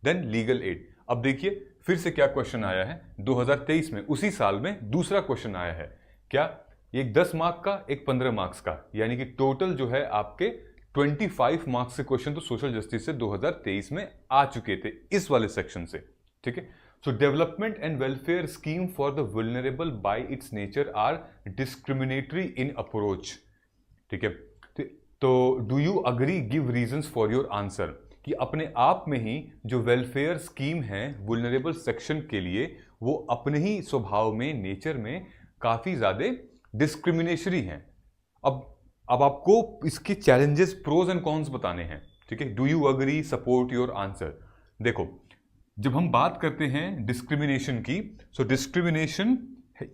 देन लीगल एड, अब देखिए फिर से क्या क्वेश्चन आया है 2023 में, उसी साल में दूसरा क्वेश्चन आया है। क्या, एक 10 मार्क का, एक 15 मार्क्स का, यानी कि टोटल जो है आपके 25 मार्क्स के क्वेश्चन तो सोशल जस्टिस से 2023 में आ चुके थे इस वाले सेक्शन से, ठीक है। So development and welfare scheme for the vulnerable by its nature are discriminatory in approach, ठीक है। तो do you agree, give reasons for your answer, कि अपने आप में ही जो वेलफेयर स्कीम है वुल्नरेबल सेक्शन के लिए, वो अपने ही स्वभाव में, नेचर में काफी ज्यादा डिस्क्रिमिनेटरी हैं। अब आपको इसके चैलेंजेस, प्रोज एंड कॉन्स बताने हैं, ठीक है। Do you agree, support your answer. देखो, जब हम बात करते हैं डिस्क्रिमिनेशन की, सो डिस्क्रिमिनेशन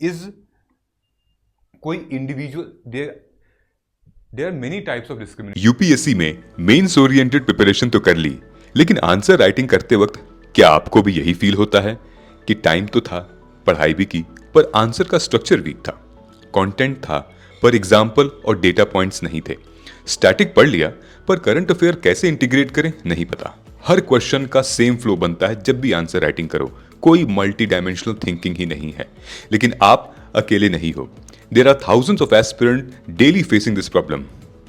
इज कोई individual, there are many types of discrimination. UPSC में मेंस ओरिएंटेड प्रिपरेशन तो कर ली, लेकिन आंसर राइटिंग करते वक्त क्या आपको भी यही फील होता है कि टाइम तो था, पढ़ाई भी की, पर आंसर का स्ट्रक्चर वीक था, कंटेंट था पर एग्जाम्पल और डेटा पॉइंट्स नहीं थे, स्टैटिक पढ़ लिया पर करंट अफेयर कैसे इंटीग्रेट करें नहीं पता। हर क्वेश्चन का सेम फ्लो बनता है जब भी आंसर राइटिंग करो, कोई मल्टी डायमेंशनल थिंकिंग ही नहीं है। लेकिन आप अकेले नहीं हो, there are thousands of aspirants daily facing this problem,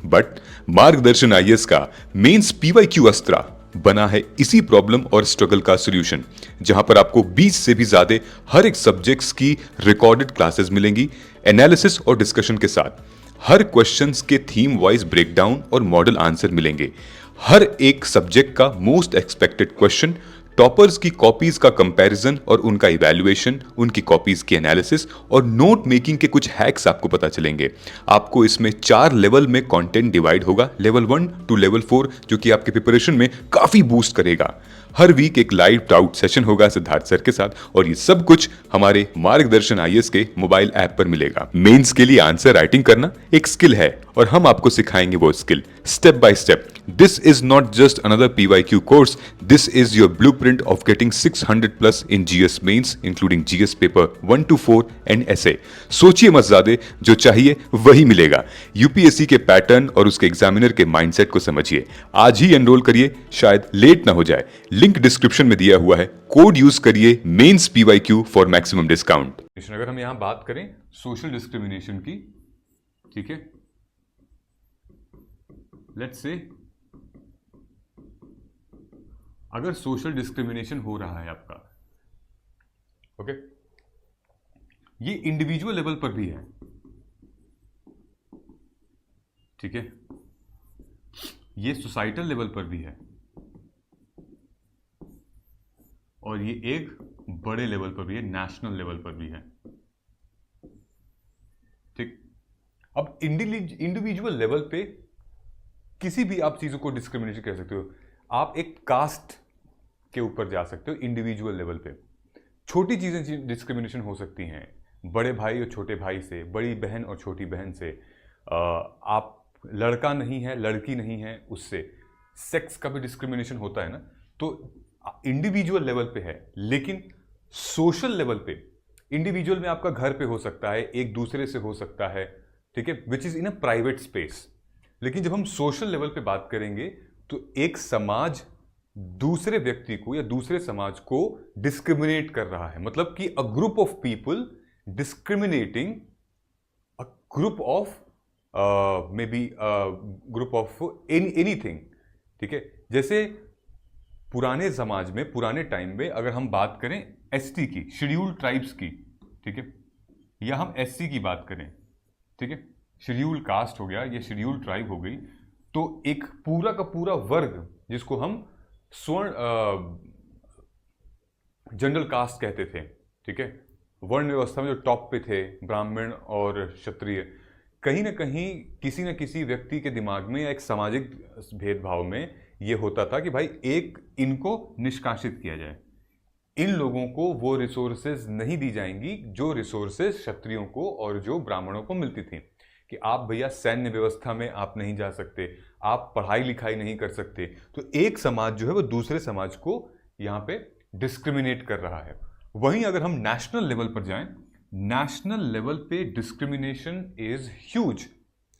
but मार्गदर्शन आईएएस का मेंस पीवाईक्यू अस्त्रा बना है इसी प्रॉब्लम और स्ट्रगल का सॉल्यूशन, जहां पर आपको 20 से भी ज्यादा हर एक सब्जेक्ट्स की रिकॉर्डेड क्लासेस मिलेंगी, एनालिसिस और डिस्कशन के साथ। हर क्वेश्चंस के थीम वाइज ब्रेकडाउन और मॉडल आंसर मिलेंगे, हर एक सब्जेक्ट का मोस्ट एक्सपेक्टेड क्वेश्चन, टॉपर्स की कॉपीज का कंपैरिजन और उनका इवैल्यूएशन, उनकी कॉपीज की एनालिसिस और नोट मेकिंग के कुछ हैक्स आपको पता चलेंगे। आपको इसमें 4 लेवल में कंटेंट डिवाइड होगा, लेवल 1 टू लेवल 4, जो कि आपके प्रिपरेशन में काफी बूस्ट करेगा। हर वीक एक लाइव डाउट सेशन होगा सिद्धार्थ सर के साथ, और ये सब कुछ हमारे मार्गदर्शन आईएएस के मोबाइल ऐप पर मिलेगा। मेंस के लिए आंसर राइटिंग करना एक स्किल है और हम आपको सिखाएंगे वो skill step by step. This is not just another PYQ course, this is your blueprint of getting 600+ in GS mains including GS paper 1 to 4 and essay। सोचिए मत ज्यादा, जो चाहिए वही मिलेगा। UPSC के पैटर्न और उसके एग्जामिनर के माइंडसेट को समझिए। आज ही एनरोल करिए, शायद लेट ना हो जाए। लिंक डिस्क्रिप्शन में दिया हुआ है, कोड यूज करिए mains PYQ for maximum discount. अगर हम यहां बात करें सोशल डिस्क्रिमिनेशन की, ठीक है, लेट्स से अगर सोशल डिस्क्रिमिनेशन हो रहा है आपका, ओके, ये इंडिविजुअल लेवल पर भी है, ठीक है, ये सोसाइटल लेवल पर भी है, और ये एक बड़े लेवल पर भी है, नेशनल लेवल पर भी है, ठीक। अब इंडिविजुअल लेवल पे किसी भी आप चीजों को डिस्क्रिमिनेशन कह सकते हो। आप एक कास्ट के ऊपर जा सकते हो इंडिविजुअल लेवल पे। छोटी चीजें डिस्क्रिमिनेशन हो सकती हैं, बड़े भाई और छोटे भाई से, बड़ी बहन और छोटी बहन से, आप लड़का नहीं है लड़की नहीं है उससे, सेक्स का भी डिस्क्रिमिनेशन होता है ना। तो इंडिविजुअल लेवल पे है, लेकिन सोशल लेवल पे, इंडिविजुअल में आपका घर पे हो सकता है, एक दूसरे से हो सकता है, ठीक है, which is in a private space. लेकिन जब हम सोशल लेवल पे बात करेंगे तो एक समाज दूसरे व्यक्ति को या दूसरे समाज को डिस्क्रिमिनेट कर रहा है, मतलब कि a group of people discriminating a group of may be group of anything, ठीक है। जैसे पुराने समाज में, पुराने टाइम में अगर हम बात करें ST की, शेड्यूल्ड ट्राइब्स की, ठीक है, या हम SC की बात करें, ठीक है, शेड्यूल्ड कास्ट हो गया या शेड्यूल्ड ट्राइब हो गई, तो एक पूरा का पूरा वर्ग जिसको हम स्वर्ण जनरल कास्ट कहते थे, ठीक है, वर्ण व्यवस्था में जो टॉप पे थे ब्राह्मण और क्षत्रिय, कहीं ना कहीं किसी न किसी व्यक्ति के दिमाग में या एक सामाजिक भेदभाव में ये होता था कि भाई एक इनको निष्कासित किया जाए, इन लोगों को वो रिसोर्सेज नहीं दी जाएंगी जो रिसोर्सेज क्षत्रियों को और जो ब्राह्मणों को मिलती थी, कि आप भैया सैन्य व्यवस्था में आप नहीं जा सकते, आप पढ़ाई लिखाई नहीं कर सकते। तो एक समाज जो है वो दूसरे समाज को यहाँ पे डिस्क्रिमिनेट कर रहा है। वहीं अगर हम नेशनल लेवल पर जाएं, नेशनल लेवल पे डिस्क्रिमिनेशन इज ह्यूज।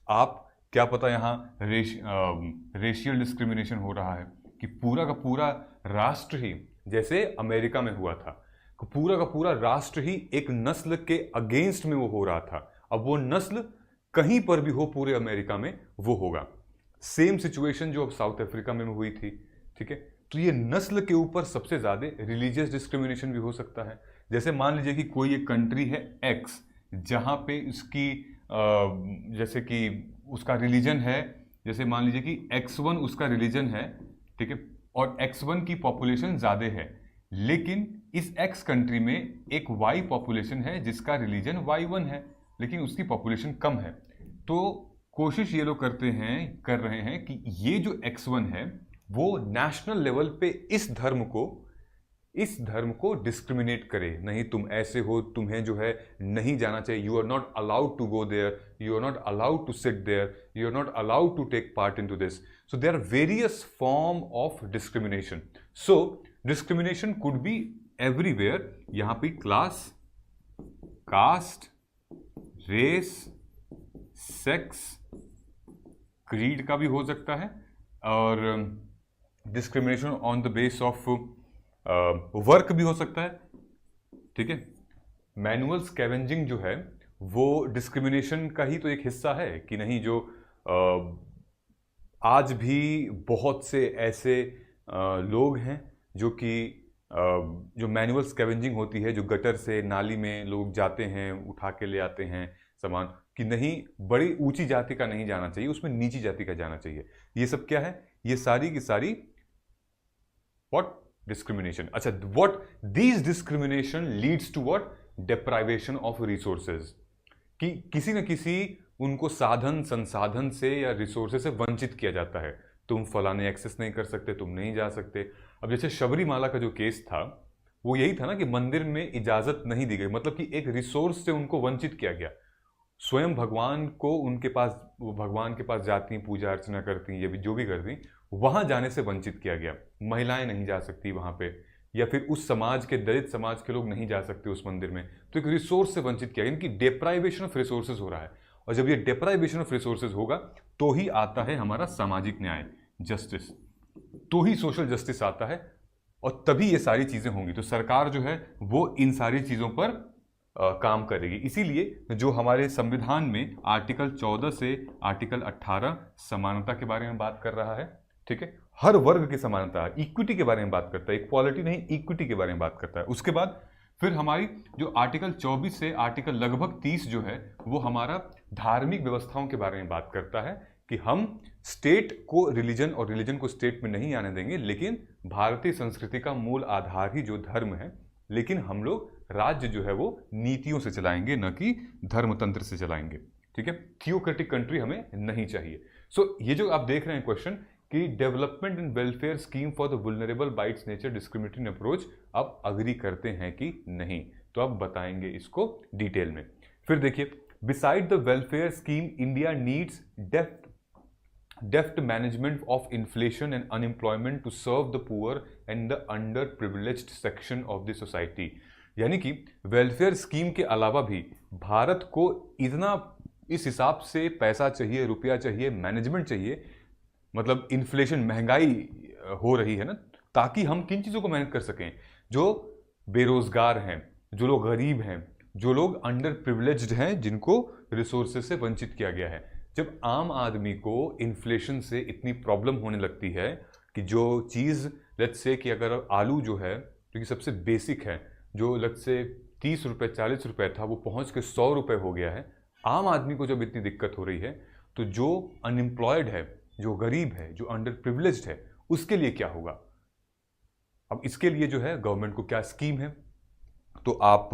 आप क्या पता यहाँ रेशियल डिस्क्रिमिनेशन हो रहा है कि पूरा का पूरा राष्ट्र ही, जैसे अमेरिका में हुआ था, पूरा का पूरा राष्ट्र ही एक नस्ल के अगेंस्ट में वो हो रहा था। अब वो नस्ल कहीं पर भी हो पूरे अमेरिका में वो होगा। सेम सिचुएशन जो अब साउथ अफ्रीका में हुई थी, ठीक है। तो ये नस्ल के ऊपर सबसे ज्यादा रिलीजियस डिस्क्रिमिनेशन भी हो सकता है। जैसे मान लीजिए कि कोई एक कंट्री है X, जहां पे उसकी जैसे कि उसका रिलीजन है, जैसे मान लीजिए कि X1 उसका रिलीजन है, ठीक है, और X1 की पॉपुलेशन ज्यादा है, लेकिन इस X कंट्री में एक Y पॉपुलेशन है जिसका रिलीजन Y1 है, लेकिन उसकी पॉपुलेशन कम है। तो कोशिश ये लोग कर रहे हैं कि ये जो X1 है वो नेशनल लेवल पे इस धर्म को डिस्क्रिमिनेट करे। नहीं, तुम ऐसे हो, तुम्हें जो है नहीं जाना चाहिए, you are not allowed to go there, you are not allowed to sit there, you are not allowed to take part in to this. So there are various form of discrimination. So discrimination could be everywhere. यहाँ पे class, caste, race, sex, creed का भी हो सकता है, और discrimination on the base of work भी हो सकता है, ठीक है। मैनुअल स्कैवेंजिंग जो है वो डिस्क्रिमिनेशन का ही तो एक हिस्सा है कि नहीं, जो आज भी बहुत से ऐसे लोग हैं जो कि जो मैनुअल स्कैवेंजिंग होती है, जो गटर से नाली में लोग जाते हैं, उठा के ले आते हैं सामान, कि नहीं बड़ी ऊंची जाति का नहीं जाना चाहिए, उसमें नीची जाति का जाना चाहिए। ये सब क्या है? ये सारी की सारी व्हाट डिस्क्रिमिनेशन। अच्छा, what these discrimination leads to what deprivation of resources, कि किसी न किसी उनको साधन संसाधन से या रिसोर्सेज से वंचित किया जाता है। तुम फलाने एक्सेस नहीं कर सकते, तुम नहीं जा सकते। अब जैसे शबरीमाला का जो केस था वो यही था ना कि मंदिर में इजाजत नहीं दी गई, मतलब कि एक रिसोर्स से उनको वंचित किया गया। स्वयं भगवान को उनके पास, भगवान के पास जाती, पूजा अर्चना करती, ये भी जो भी करती, वहां जाने से वंचित किया गया। महिलाएं नहीं जा सकती वहां पे, या फिर उस समाज के, दलित समाज के लोग नहीं जा सकते उस मंदिर में। तो एक रिसोर्स से वंचित किया, इनकी डिप्राइवेशन ऑफ रिसोर्सेज हो रहा है। और जब ये डिप्राइवेशन ऑफ रिसोर्सेज होगा तो ही आता है हमारा सामाजिक न्याय, जस्टिस, तो ही सोशल जस्टिस आता है, और तभी ये सारी चीजें होंगी। तो सरकार जो है वो इन सारी चीजों पर काम करेगी। इसीलिए जो हमारे संविधान में आर्टिकल 14 से आर्टिकल 18 समानता के बारे में बात कर रहा है, ठीक है, हर वर्ग की समानता, इक्विटी के बारे में बात करता है, इक्वालिटी नहीं, इक्विटी के बारे में बात करता है। उसके बाद फिर हमारी जो आर्टिकल 24 से आर्टिकल लगभग 30 जो है वो हमारा धार्मिक व्यवस्थाओं के बारे में बात करता है कि हम स्टेट को रिलीजन और रिलीजन को स्टेट में नहीं आने देंगे, लेकिन भारतीय संस्कृति का मूल आधार ही जो धर्म है, लेकिन हम लोग राज्य जो है वो नीतियों से चलाएंगे, न कि धर्मतंत्र से चलाएंगे, ठीक है। थियोक्रेटिक कंट्री हमें नहीं चाहिए। सो ये जो आप देख रहे हैं क्वेश्चन कि development and welfare scheme for the vulnerable by its nature discriminatory approach, आप अग्री करते हैं कि नहीं, तो आप बताएंगे इसको डिटेल में। फिर देखिए, beside the welfare scheme India needs deft management of inflation and unemployment to serve the poor and the underprivileged section of the society. यानी कि वेलफेयर स्कीम के अलावा भी भारत को इतना इस हिसाब से पैसा चाहिए, रुपया चाहिए, मैनेजमेंट चाहिए, मतलब इन्फ्लेशन, महंगाई हो रही है ना, ताकि हम किन चीज़ों को मैनेज कर सकें, जो बेरोजगार हैं, जो लोग गरीब हैं, जो लोग अंडर प्रिविलेज्ड हैं, जिनको रिसोर्सेज से वंचित किया गया है। जब आम आदमी को इन्फ्लेशन से इतनी प्रॉब्लम होने लगती है कि जो चीज़, लेट्स से कि अगर आलू जो है, जो कि सबसे बेसिक है, जो लेट्स से 30 रुपये 40 रुपये था, वो पहुंच के 100 रुपये हो गया है। आम आदमी को जब इतनी दिक्कत हो रही है, तो जो अनएम्प्लॉयड है, जो गरीब है, जो अंडर प्रिविलेज्ड है, उसके लिए क्या होगा? अब इसके लिए जो है गवर्नमेंट को क्या स्कीम है, तो आप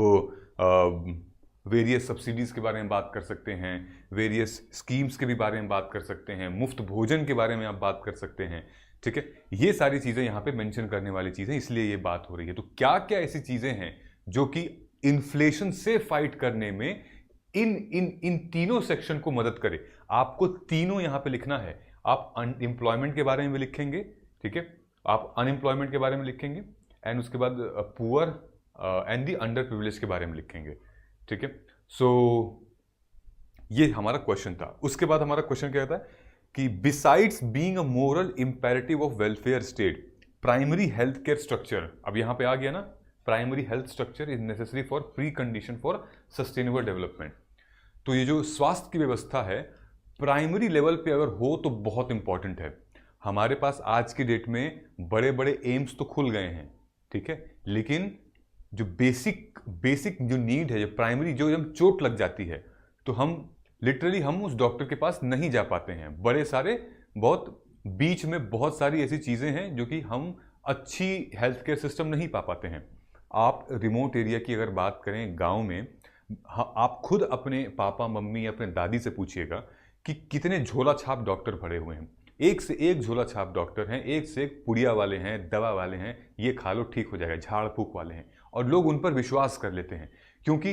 वेरियस सब्सिडीज़ के बारे में बात कर सकते हैं, वेरियस स्कीम्स के भी बारे में बात कर सकते हैं, मुफ्त भोजन के बारे में आप बात कर सकते हैं, ठीक है। ये सारी चीज़ें यहाँ पे मेंशन करने वाली चीज़ें, इसलिए ये बात हो रही है। तो क्या क्या ऐसी चीज़ें हैं जो कि इन्फ्लेशन से फाइट करने में इन तीनों सेक्शन को मदद करे? आपको तीनों यहाँ पे लिखना है। आप अनएम्प्लॉयमेंट के बारे में भी लिखेंगे, ठीक है, आप अनएम्प्लॉयमेंट के बारे में लिखेंगे, एंड उसके बाद poor and the under privilege के बारे में लिखेंगे, ठीक है। सो ये हमारा क्वेश्चन था। उसके बाद हमारा क्वेश्चन क्या था कि besides being a moral imperative of welfare state, primary health care structure, अब यहाँ पे आ गया ना, primary health structure is necessary for pre condition for sustainable development. तो ये जो स्वास्थ्य की व्यवस्था है, प्राइमरी लेवल पे अगर हो तो बहुत इंपॉर्टेंट है। हमारे पास आज की डेट में बड़े बड़े एम्स तो खुल गए हैं, ठीक है, लेकिन जो बेसिक जो नीड है, जो प्राइमरी, जो जब चोट लग जाती है तो हम लिटरली हम उस डॉक्टर के पास नहीं जा पाते हैं। बड़े सारे बहुत बीच में बहुत सारी ऐसी चीज़ें हैं जो कि हम अच्छी हेल्थ केयर सिस्टम नहीं पा पाते हैं। आप रिमोट एरिया की अगर बात करें, गांव में, आप खुद अपने पापा मम्मी या अपने दादी से पूछिएगा कि कितने झोला छाप डॉक्टर भरे हुए हैं। एक से एक झोला छाप डॉक्टर हैं, एक से एक पुड़िया वाले हैं, दवा वाले हैं, ये खा लो ठीक हो जाएगा, झाड़ फूक वाले हैं, और लोग उन पर विश्वास कर लेते हैं क्योंकि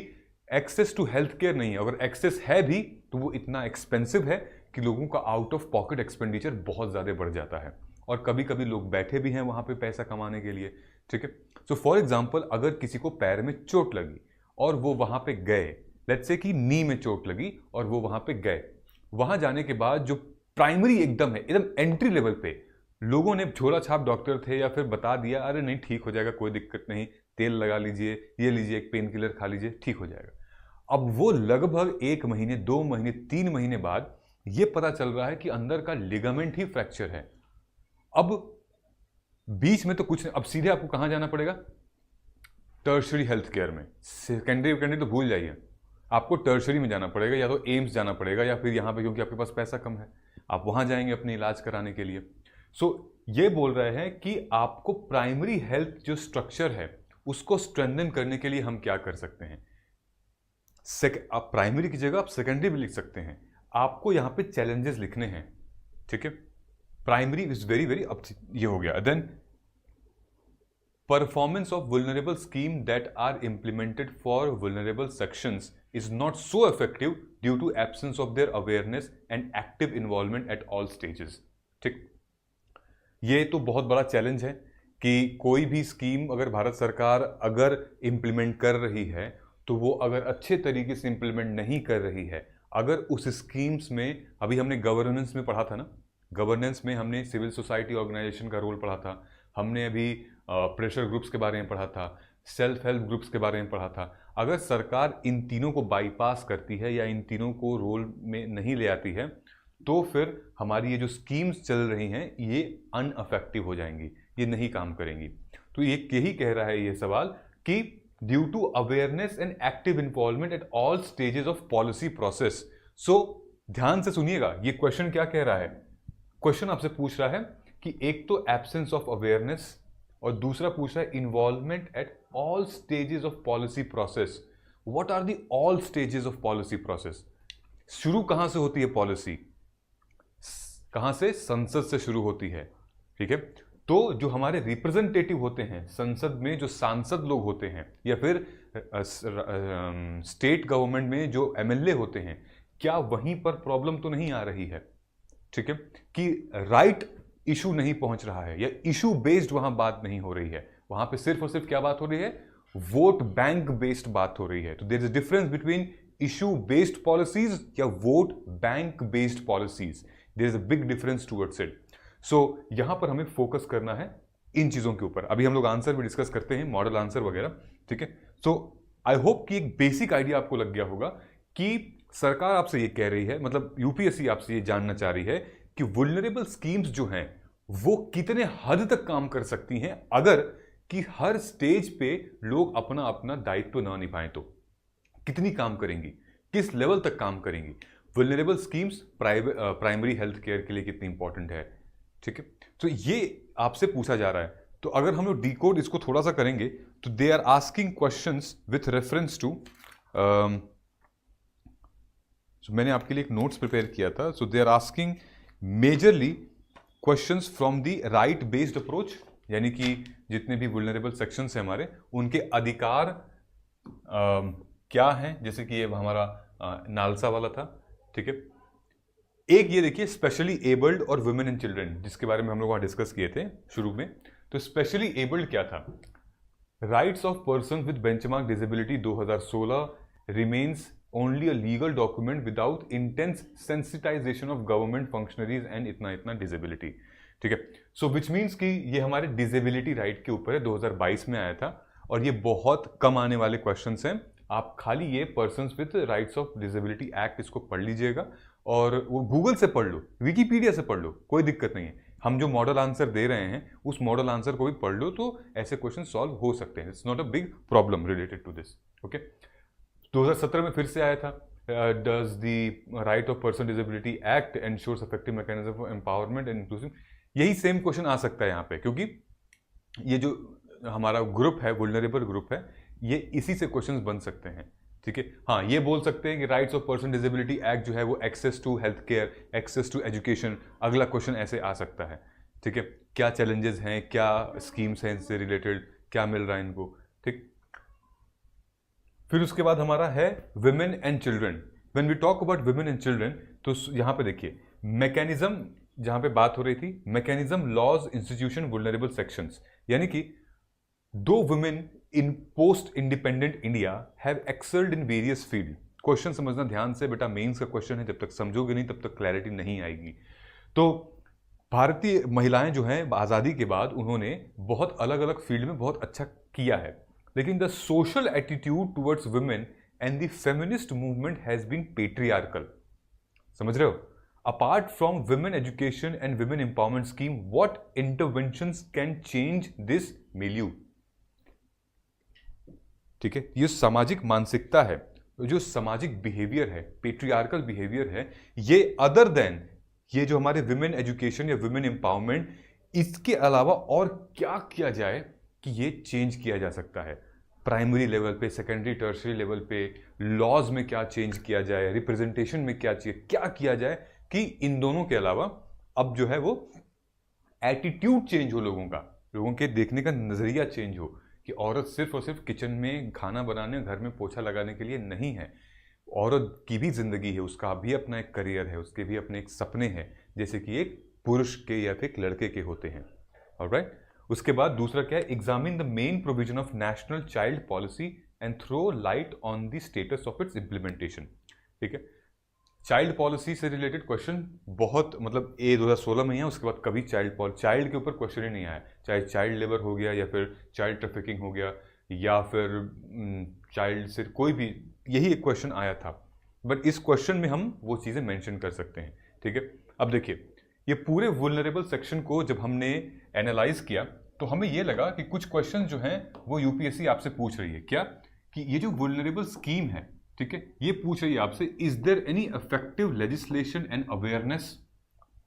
एक्सेस टू हेल्थ केयर नहीं है। अगर एक्सेस है भी तो वो इतना एक्सपेंसिव है कि लोगों का आउट ऑफ पॉकेट एक्सपेंडिचर बहुत ज़्यादा बढ़ जाता है, और कभी कभी लोग बैठे भी हैं वहाँ पे पैसा कमाने के लिए, ठीक है। सो फॉर एग्जाम्पल, अगर किसी को पैर में चोट लगी और वो वहाँ पे गए, लेट्स से कि नी में चोट लगी और वो वहाँ पे गए, वहाँ जाने के बाद जो प्राइमरी एकदम है, एकदम एंट्री लेवल पे लोगों ने, झोला छाप डॉक्टर थे या फिर बता दिया, अरे नहीं ठीक हो जाएगा, कोई दिक्कत नहीं, तेल लगा लीजिए, ये लीजिए, एक पेन किलर खा लीजिए, ठीक हो जाएगा। अब वो लगभग 1 महीने 2 महीने 3 महीने बाद ये पता चल रहा है कि अंदर का लिगामेंट ही फ्रैक्चर है। अब बीच में तो कुछ नहीं, अब सीधे आपको कहाँ जाना पड़ेगा? टर्शरी हेल्थ केयर में। सेकेंडरी तो भूल जाइए, आपको टर्शरी में जाना पड़ेगा, या तो एम्स जाना पड़ेगा, या फिर यहाँ पे क्योंकि आपके पास पैसा कम है आप वहाँ जाएंगे अपने इलाज कराने के लिए। सो ये बोल रहे हैं कि आपको प्राइमरी हेल्थ जो स्ट्रक्चर है उसको स्ट्रेंथन करने के लिए हम क्या कर सकते हैं। आप प्राइमरी की जगह आप सेकेंडरी भी लिख सकते हैं। आपको यहाँ पे चैलेंजेस लिखने हैं, ठीक है। प्राइमरी इज वेरी वेरी, अब ये हो गया। Then performance of vulnerable scheme that are implemented for vulnerable sections is not so effective due to absence of their awareness and active involvement at all stages. ठीक, ये तो बहुत बड़ा challenge है कि कोई भी स्कीम अगर भारत सरकार अगर इम्प्लीमेंट कर रही है तो वो अगर अच्छे तरीके से इम्प्लीमेंट नहीं कर रही है, अगर उस स्कीम्स में, अभी हमने गवर्नेंस में पढ़ा था ना, गवर्नेंस में हमने सिविल सोसाइटी ऑर्गेनाइजेशन का रोल पढ़ा था, हमने अभी प्रेशर ग्रुप्स के बारे में पढ़ा था, सेल्फ हेल्प ग्रुप्स के बारे में पढ़ा था। अगर सरकार इन तीनों को बाईपास करती है या इन तीनों को रोल में नहीं ले आती है तो फिर हमारी ये जो स्कीम्स चल रही हैं ये अनअफेक्टिव हो जाएंगी, ये नहीं काम करेंगी। तो ये यही कह रहा है ये सवाल कि due to awareness and active involvement at all stages of policy process. So ध्यान से सुनिएगा, ये क्वेश्चन क्या कह रहा है। क्वेश्चन आपसे पूछ रहा है कि एक तो एब्सेंस ऑफ अवेयरनेस और दूसरा पूछ रहा है involvement at all stages of policy process. What are the all stages of policy process? शुरू कहां से होती है पॉलिसी? कहां से? संसद से शुरू होती है। ठीक है, तो जो हमारे रिप्रेजेंटेटिव होते हैं संसद में, जो सांसद लोग होते हैं या फिर स्टेट गवर्नमेंट में जो एमएलए होते हैं, क्या वहीं पर प्रॉब्लम तो नहीं आ रही है? ठीक है, कि राइट इशू नहीं पहुंच रहा है या इशू बेस्ड वहां बात नहीं हो रही है, वहां पे सिर्फ और सिर्फ क्या बात हो रही है? वोट बैंक बेस्ड बात हो रही है। तो there is a difference between issue based policies या vote bank based policies. There is a big difference towards it. So यहां पर हमें फोकस करना है इन चीजों के ऊपर। अभी हम लोग आंसर भी डिस्कस करते हैं, मॉडल आंसर वगैरह। ठीक है, सो आई होप कि एक बेसिक आइडिया आपको लग गया होगा कि सरकार आपसे ये कह रही है, मतलब यूपीएससी आपसे ये जानना चाह रही है कि वुल्नरेबल स्कीम्स जो हैं वो कितने हद तक काम कर सकती हैं अगर कि हर स्टेज पे लोग अपना अपना दायित्व ना निभाएं तो कितनी काम करेंगी, किस लेवल तक काम करेंगी। वुल्नरेबल स्कीम्स प्राइमरी हेल्थ केयर के लिए कितनी इंपॉर्टेंट है। ठीक है, तो ये आपसे पूछा जा रहा है। तो अगर हम लोग डिकोड इसको थोड़ा सा करेंगे तो they are asking questions with reference to, मैंने आपके लिए एक नोट्स प्रिपेयर किया था। So they are asking majorly questions from the right based approach, यानी कि जितने भी वुल्नरेबल सेक्शंस हैं हमारे, उनके अधिकार क्या हैं, जैसे कि ये हमारा नालसा वाला था। ठीक है, एक ये देखिए स्पेशली एबल्ड और वुमेन एंड चिल्ड्रन, जिसके बारे में हम लोग वहां डिस्कस किए थे शुरू में। तो स्पेशली एबल्ड क्या था? Rights of person with benchmark disability 2016 remains only a legal document without intense sensitization of government functionaries and इतना इतना डिसेबिलिटी। ठीक है, सो विच मीन्स कि ये हमारे डिसेबिलिटी राइट के ऊपर है, 2022 में आया था और ये बहुत कम आने वाले क्वेश्चंस हैं। आप खाली ये persons with rights of disability act इसको पढ़ लीजिएगा और वो गूगल से पढ़ लो, विकीपीडिया से पढ़ लो, कोई दिक्कत नहीं है। हम जो मॉडल आंसर दे रहे हैं उस मॉडल आंसर को भी पढ़ लो तो ऐसे क्वेश्चन सॉल्व हो सकते हैं। It's not a big problem related to this. Okay, 2017 में फिर से आया था, does the right of person disability act ensures effective mechanism for empowerment and inclusive. यही सेम क्वेश्चन आ सकता है यहाँ पे, क्योंकि ये जो हमारा ग्रुप है, वुल्नरेबल ग्रुप है, ये इसी से क्वेश्चंस बन सकते हैं। ठीक है, हाँ, ये बोल सकते हैं कि rights of person disability act जो है वो access to health care, access to education, अगला क्वेश्चन ऐसे आ सकता है। ठीक है, क्या चैलेंजेस हैं, क्या स्कीम्स हैं इससे रिलेटेड, क्या मिल रहा है इनको। ठीक, फिर उसके बाद हमारा है women and children. When we talk about women and children, तो यहां पे देखिए मैकेनिज्म, जहां पे बात हो रही थी मैकेनिज्म, लॉज, इंस्टीट्यूशन, वुल्नरेबल सेक्शंस, यानी कि दो women in post independent India have excelled in various field. Question समझना ध्यान से बेटा, मेंस का क्वेश्चन है, जब तक समझोगे नहीं तब तक क्लैरिटी नहीं आएगी। तो भारतीय महिलाएं जो हैं आज़ादी के बाद उन्होंने बहुत अलग अलग फील्ड में बहुत अच्छा किया है, लेकिन the social attitude towards women and the feminist movement has been patriarchal. समझ रहे हो? Apart from women education and women empowerment scheme, what interventions can change this milieu. ठीक है, ये सामाजिक मानसिकता है, जो सामाजिक बिहेवियर है, पेट्रियार्कल बिहेवियर है, ये अदर देन ये जो हमारे विमेन एजुकेशन या विमेन एम्पावरमेंट, इसके अलावा और क्या किया जाए कि ये चेंज किया जा सकता है। प्राइमरी लेवल पे, सेकेंडरी टर्शरी लेवल पे, लॉज में क्या चेंज किया जाए, रिप्रेजेंटेशन में क्या किया जाए कि इन दोनों के अलावा अब जो है वो एटीट्यूड चेंज हो, लोगों के देखने का नजरिया चेंज हो कि औरत सिर्फ और सिर्फ किचन में खाना बनाने, घर में पोछा लगाने के लिए नहीं है। औरत की भी ज़िंदगी है, उसका भी अपना एक करियर है, उसके भी अपने एक सपने हैं, जैसे कि एक पुरुष के या फिर एक लड़के के होते हैं। ऑलराइट, उसके बाद दूसरा क्या है, examine the main provision of national child policy and throw light on the status of its implementation. ठीक है, चाइल्ड पॉलिसी से रिलेटेड क्वेश्चन बहुत, मतलब 2016 में है, उसके बाद कभी चाइल्ड के ऊपर क्वेश्चन ही नहीं आया, चाहे चाइल्ड लेबर हो गया या फिर चाइल्ड ट्रैफिकिंग हो गया या फिर चाइल्ड से कोई भी, यही एक क्वेश्चन आया था। बट इस क्वेश्चन में हम वो चीज़ें मेंशन कर सकते हैं। ठीक है, अब देखिए ये पूरे वुलनरेबल सेक्शन को जब हमने एनालाइज किया तो हमें ये लगा कि कुछ क्वेश्चन जो हैं वो यूपीएससी आपसे पूछ रही है, क्या कि ये जो वुलनरेबल स्कीम है, ठीक है, ये पूछ रही है आपसे, is there any effective legislation and awareness,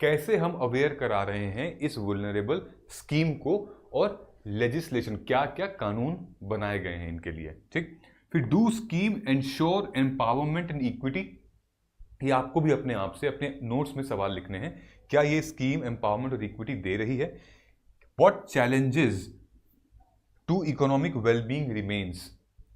कैसे हम अवेयर करा रहे हैं इस वुलनरेबल स्कीम को, और लेजिस्लेशन क्या क्या कानून बनाए गए हैं इनके लिए। ठीक, फिर do scheme ensure empowerment and equity, ये आपको भी अपने आप से अपने नोट्स में सवाल लिखने हैं, क्या ये स्कीम एम्पावरमेंट और इक्विटी दे रही है। What challenges to economic wellbeing remains,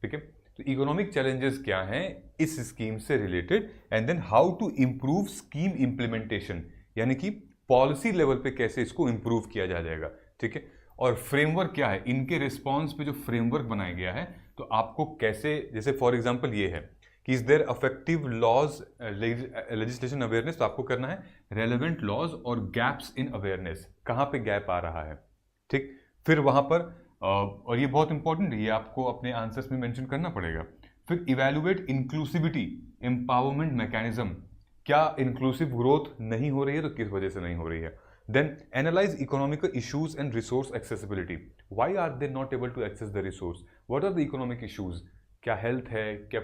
ठीक है, तो इकोनॉमिक चैलेंजेस क्या हैं इस स्कीम से related, and then how to improve scheme implementation, यानी कि पॉलिसी लेवल पे कैसे इसको इंप्रूव किया जाएगा। ठीक है, और फ्रेमवर्क क्या है, इनके रिस्पॉन्स पे जो फ्रेमवर्क बनाया गया है, तो आपको कैसे, जैसे फॉर एग्जांपल ये है कि is there effective laws legislation awareness, तो आपको करना है रेलेवेंट लॉज और गैप्स इन अवेयरनेस, कहाँ पे गैप आ रहा है। ठीक, फिर वहाँ पर और ये बहुत इंपॉर्टेंट है, ये आपको अपने आंसर्स में मेंशन करना पड़ेगा। फिर इवैल्यूएट इंक्लूसिविटी एम्पावरमेंट मैकेनिज्म, क्या इंक्लूसिव ग्रोथ नहीं हो रही है तो किस वजह से नहीं हो रही है। Then analyse economical issues and resource accessibility, why are they not able to access the resource, what are the economic issues, क्या हेल्थ है, क्या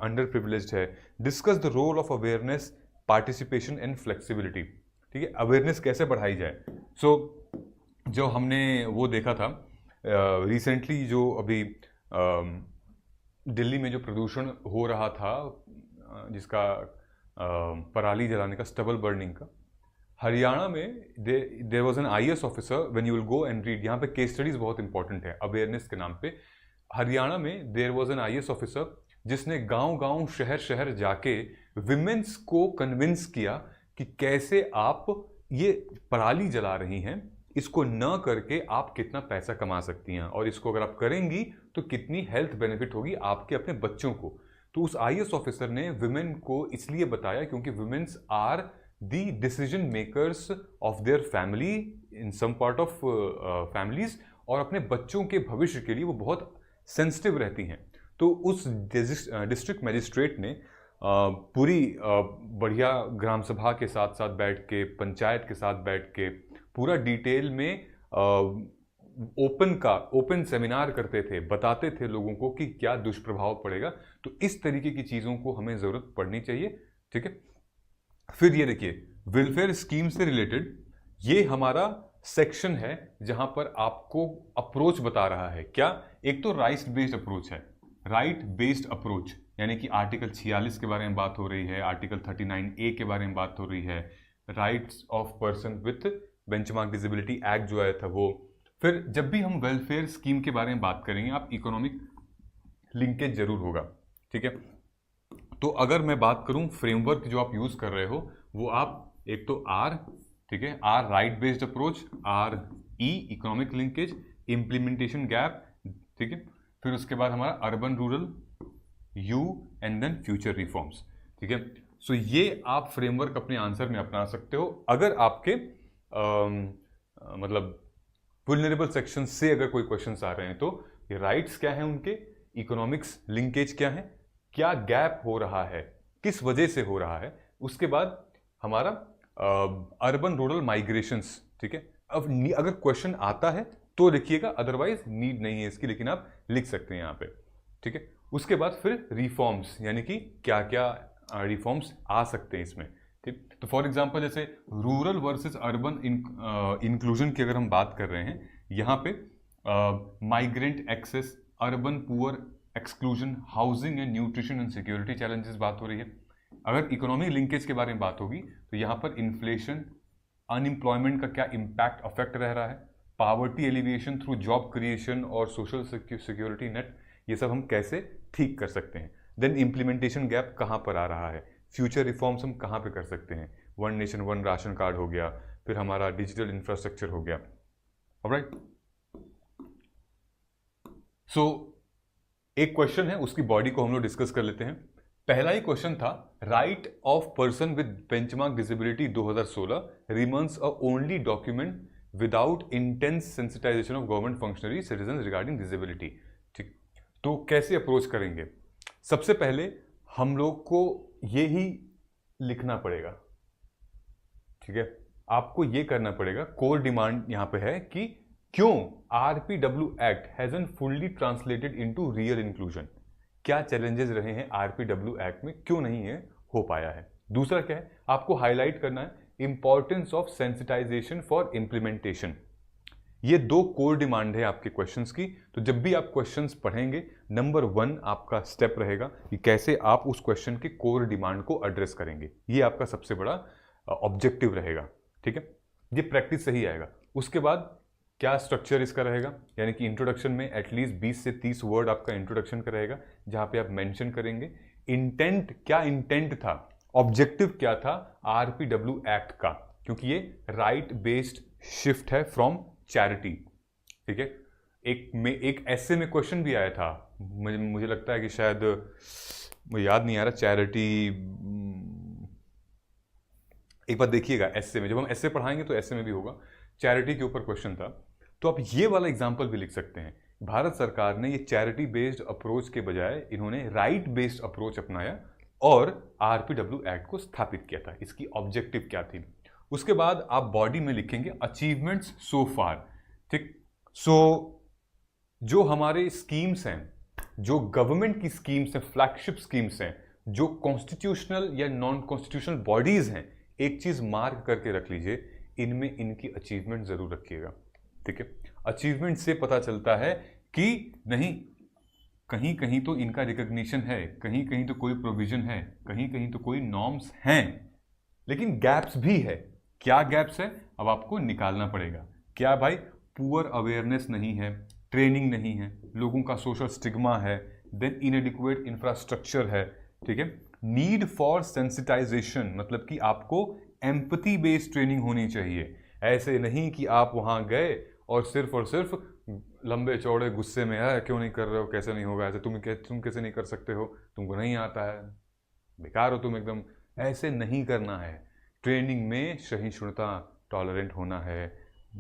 अंडर प्रिविलेज्ड है। Discuss the role of awareness, participation and flexibility, ठीक है, awareness कैसे बढ़ाई जाए। सो जो हमने वो देखा था रिसेंटली, जो अभी दिल्ली में जो प्रदूषण हो रहा था जिसका पराली जलाने का, स्टबल बर्निंग का, हरियाणा में there was an IAS officer, when you will go and read, यहाँ पे केस स्टडीज बहुत इंपॉर्टेंट है अवेयरनेस के नाम पे। हरियाणा में there was an IAS officer जिसने गांव-गांव, शहर-शहर जाके विमेंस को कन्विंस किया कि कैसे आप ये पराली जला रही हैं, इसको न करके आप कितना पैसा कमा सकती हैं, और इसको अगर आप करेंगी तो कितनी हेल्थ बेनिफिट होगी आपके अपने बच्चों को। तो उस आईएएस ऑफिसर ने विमेन को इसलिए बताया क्योंकि women's are the decision makers of their family in some part of families, और अपने बच्चों के भविष्य के लिए वो बहुत सेंसिटिव रहती हैं। तो उस डिस्ट्रिक्ट मजिस्ट्रेट ने पूरी बढ़िया ग्राम सभा के साथ साथ बैठ के, पंचायत के साथ बैठ के पूरा डिटेल में ओपन सेमिनार करते थे, बताते थे लोगों को कि क्या दुष्प्रभाव पड़ेगा। तो इस तरीके की चीज़ों को हमें ज़रूरत पड़नी चाहिए। ठीक है, फिर ये देखिए वेलफेयर स्कीम से रिलेटेड ये हमारा सेक्शन है जहां पर आपको अप्रोच बता रहा है। क्या, एक तो राइट बेस्ड अप्रोच है, राइट बेस्ड अप्रोच, यानी कि आर्टिकल 46 के बारे में बात हो रही है, आर्टिकल 39A के बारे में बात हो रही है, rights of person with benchmark disability act जो आया था वो। फिर जब भी हम वेलफेयर स्कीम के बारे में बात करेंगे, आप इकोनॉमिक लिंकेज जरूर होगा। ठीक है, तो अगर मैं बात करूं फ्रेमवर्क जो आप यूज कर रहे हो, वो आप एक तो आर, ठीक है, R right based approach, R E economic linkage, implementation gap, ठीक है, फिर उसके बाद हमारा urban rural, U, and then future reforms. ठीक है, सो ये आप फ्रेमवर्क अपने आंसर में अपना सकते हो। अगर आपके मतलब वुल्नरेबल सेक्शन से अगर कोई क्वेश्चंस आ रहे हैं तो ये राइट्स क्या है उनके, इकोनॉमिक्स लिंकेज क्या है, क्या गैप हो रहा है, किस वजह से हो रहा है। उसके बाद हमारा अर्बन रूरल माइग्रेशंस। ठीक है, अब अगर क्वेश्चन आता है तो लिखिएगा, अदरवाइज नीड नहीं है इसकी, लेकिन आप लिख सकते हैं यहाँ पे। ठीक है, उसके बाद फिर रिफॉर्म्स, यानी कि क्या क्या रिफॉर्म्स आ सकते हैं इसमें। ठीक, तो फॉर एग्जांपल जैसे रूरल वर्सेस अर्बन इंक्लूजन की अगर हम बात कर रहे हैं, यहाँ पे migrant access, urban poor exclusion, housing and nutrition and security challenges बात हो रही है। अगर इकोनॉमिक लिंकेज के बारे में बात होगी तो यहाँ पर इन्फ्लेशन, अनएम्प्लॉयमेंट का क्या इम्पैक्ट अफेक्ट रह रहा है, poverty alleviation through job creation और सोशल सिक्योरिटी नेट, ये सब हम कैसे ठीक कर सकते हैं। देन इम्प्लीमेंटेशन गैप कहाँ पर आ रहा है, फ्यूचर रिफॉर्म्स हम कहाँ पे कर सकते हैं, one nation one ration card हो गया, फिर हमारा डिजिटल इंफ्रास्ट्रक्चर हो गया। ऑलराइट, सो एक क्वेश्चन है, उसकी बॉडी को हम लोग डिस्कस कर लेते हैं। पहला ही क्वेश्चन था, right of person with benchmark disability 2016 remains a only document without intense sensitization of government functionary citizen regarding disability. ठीक, तो कैसे अप्रोच करेंगे? सबसे पहले हम लोग को ये ही लिखना पड़ेगा, ठीक है, आपको ये करना पड़ेगा। कोर डिमांड यहां पे है कि क्यों RPW act hasn't fully translated into real inclusion, क्या चैलेंजेस रहे हैं आरपीडब्ल्यू एक्ट में, क्यों नहीं है हो पाया है। दूसरा क्या है, आपको हाईलाइट करना है importance of sensitisation for implementation. ये दो कोर डिमांड है आपके क्वेश्चंस की। तो जब भी आप क्वेश्चंस पढ़ेंगे, नंबर 1 आपका स्टेप रहेगा कि कैसे आप उस क्वेश्चन के कोर डिमांड को एड्रेस करेंगे। ये आपका सबसे बड़ा ऑब्जेक्टिव रहेगा, ठीक है, ये प्रैक्टिस सही आएगा। उसके बाद क्या स्ट्रक्चर इसका रहेगा, यानी कि इंट्रोडक्शन में एटलीस्ट 20 से 30 वर्ड आपका इंट्रोडक्शन का रहेगा, जहां पे आप मेंशन करेंगे इंटेंट, क्या इंटेंट था, ऑब्जेक्टिव क्या था आरपीडब्ल्यू एक्ट का, क्योंकि ये राइट बेस्ड शिफ्ट है फ्रॉम चैरिटी, ठीक है। एक ऐसे में क्वेश्चन भी आया था, मुझे लगता है कि शायद मुझे याद नहीं आ रहा, चैरिटी, एक बार देखिएगा ऐसे में, जब हम ऐसे पढ़ाएंगे तो ऐसे में भी होगा, चैरिटी के ऊपर क्वेश्चन था। तो आप ये वाला एग्जाम्पल भी लिख सकते हैं, भारत सरकार ने ये चैरिटी बेस्ड अप्रोच के बजाय इन्होंने राइट बेस्ड अप्रोच अपनाया और आरपीडब्ल्यू एक्ट को स्थापित किया था। इसकी ऑब्जेक्टिव क्या थी? उसके बाद आप बॉडी में लिखेंगे अचीवमेंट्स सो फार, ठीक। सो जो हमारे स्कीम्स हैं, जो गवर्नमेंट की स्कीम्स हैं, फ्लैगशिप स्कीम्स हैं, जो कॉन्स्टिट्यूशनल या नॉन कॉन्स्टिट्यूशनल बॉडीज हैं, एक चीज मार्क करके रख लीजिए, इनमें इनकी अचीवमेंट जरूर रखिएगा, ठीक है। अचीवमेंट से पता चलता है कि नहीं, कहीं कहीं तो इनका रिकॉग्निशन है, कहीं कहीं तो कोई प्रोविजन है, कहीं कहीं तो कोई नॉर्म्स हैं, लेकिन गैप्स भी है। क्या गैप्स है अब आपको निकालना पड़ेगा। क्या भाई? पुअर अवेयरनेस नहीं है, ट्रेनिंग नहीं है, लोगों का सोशल स्टिग्मा है, देन इनएडिक्वेट इंफ्रास्ट्रक्चर है, ठीक है। नीड फॉर सेंसिटाइजेशन, मतलब कि आपको एम्पथी बेस्ड ट्रेनिंग होनी चाहिए। ऐसे नहीं कि आप वहां गए और सिर्फ लंबे चौड़े गुस्से में है, क्यों नहीं कर रहे हो, कैसे नहीं होगा, ऐसे तुम कैसे नहीं कर सकते हो, तुमको नहीं आता है, बेकार हो तुम एकदम, ऐसे नहीं करना है। ट्रेनिंग में सहिष्णुता, टॉलरेंट होना है,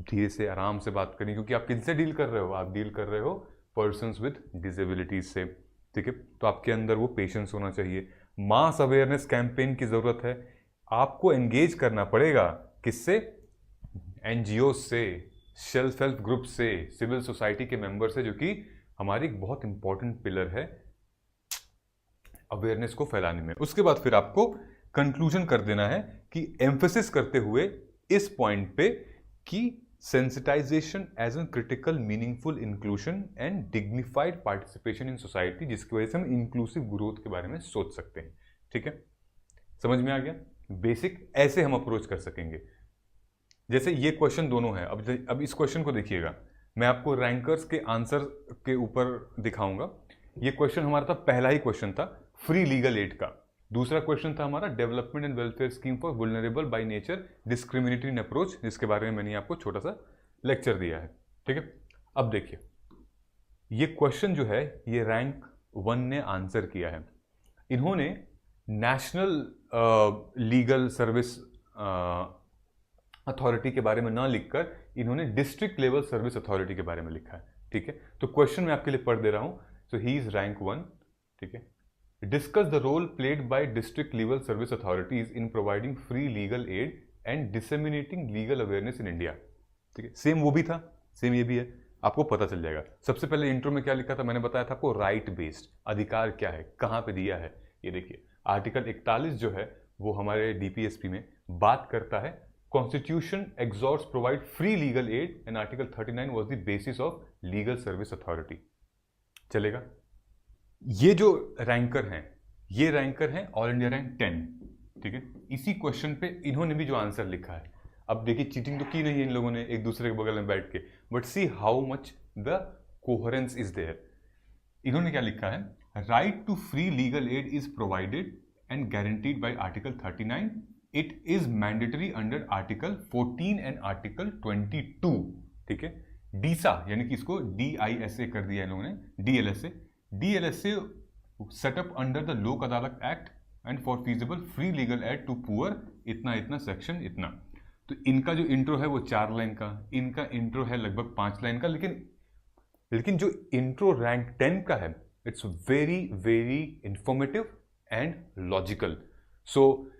धीरे से आराम से बात करनी, क्योंकि आप किनसे डील कर रहे हो? आप डील कर रहे हो पर्सन्स विद डिसेबिलिटीज से, ठीक है। तो आपके अंदर वो पेशेंस होना चाहिए। मास अवेयरनेस कैंपेन की जरूरत है, आपको एंगेज करना पड़ेगा, किससे? एनजीओ से, सेल्फ हेल्प ग्रुप से, सिविल सोसाइटी के मेंबर से, जो कि हमारी एक बहुत इंपॉर्टेंट पिलर है अवेयरनेस को फैलाने में। उसके बाद फिर आपको कंक्लूजन कर देना है कि एम्फेसिस करते हुए इस पॉइंट पे कि sensitisation as an critical meaningful inclusion and dignified participation in society, जिसकी वजह से हम इंक्लूसिव ग्रोथ के बारे में सोच सकते हैं, ठीक है। समझ में आ गया? बेसिक ऐसे हम अप्रोच कर सकेंगे। जैसे ये क्वेश्चन दोनों है, अब इस क्वेश्चन को देखिएगा, मैं आपको रैंकर्स के आंसर के ऊपर दिखाऊंगा। ये क्वेश्चन हमारा था, पहला ही क्वेश्चन था फ्री लीगल एड का। दूसरा क्वेश्चन था हमारा development and welfare scheme for vulnerable by nature discriminatory approach, जिसके बारे में मैंने आपको छोटा सा लेक्चर दिया है, ठीक है। अब देखिए, ये क्वेश्चन जो है ये रैंक 1 ने आंसर किया है। इन्होंने नेशनल लीगल सर्विस अथॉरिटी के बारे में ना लिखकर इन्होंने डिस्ट्रिक्ट लेवल सर्विस अथॉरिटी के बारे में लिखा है, ठीक है। तो क्वेश्चन मैं आपके लिए पढ़ दे रहा हूं। सो ही इज रैंक 1, ठीक है। Discuss the role played by district level service authorities in providing free legal aid and disseminating legal awareness in India, ठीक है। सेम वो भी था, सेम ये भी है, आपको पता चल जाएगा। सबसे पहले इंट्रो में क्या लिखा था, मैंने बताया था आपको राइट बेस्ड, अधिकार क्या है, कहां पे दिया है, ये देखिए आर्टिकल 41 जो है वो हमारे डीपीएसपी में बात करता है constitution exhorts provide free legal aid and article 39 was the basis of legal service authority. चलेगा? ये जो रैंकर हैं, ये रैंकर हैं ऑल इंडिया रैंक 10, ठीक है। इसी क्वेश्चन पे इन्होंने भी जो आंसर लिखा है, अब देखिए चीटिंग तो की नहीं है इन लोगों ने एक दूसरे के बगल में बैठ के, but see how much the coherence is there. इन्होंने क्या लिखा है, right to free legal aid is provided and guaranteed by article 39. It is mandatory under article 14 and article 22. ठीक है. डीसा यानी कि इसको DISA कर दिया इन लोगों ने, DLSA setup under the Lok Adalat act and for feasible free legal aid to poor इतना इतना सेक्शन इतना. तो इनका जो इंट्रो है वो 4 लाइन का, इनका इंट्रो है लगभग 5 लाइन का, लेकिन जो इंट्रो रैंक 10 का है it's very very informative and logical. So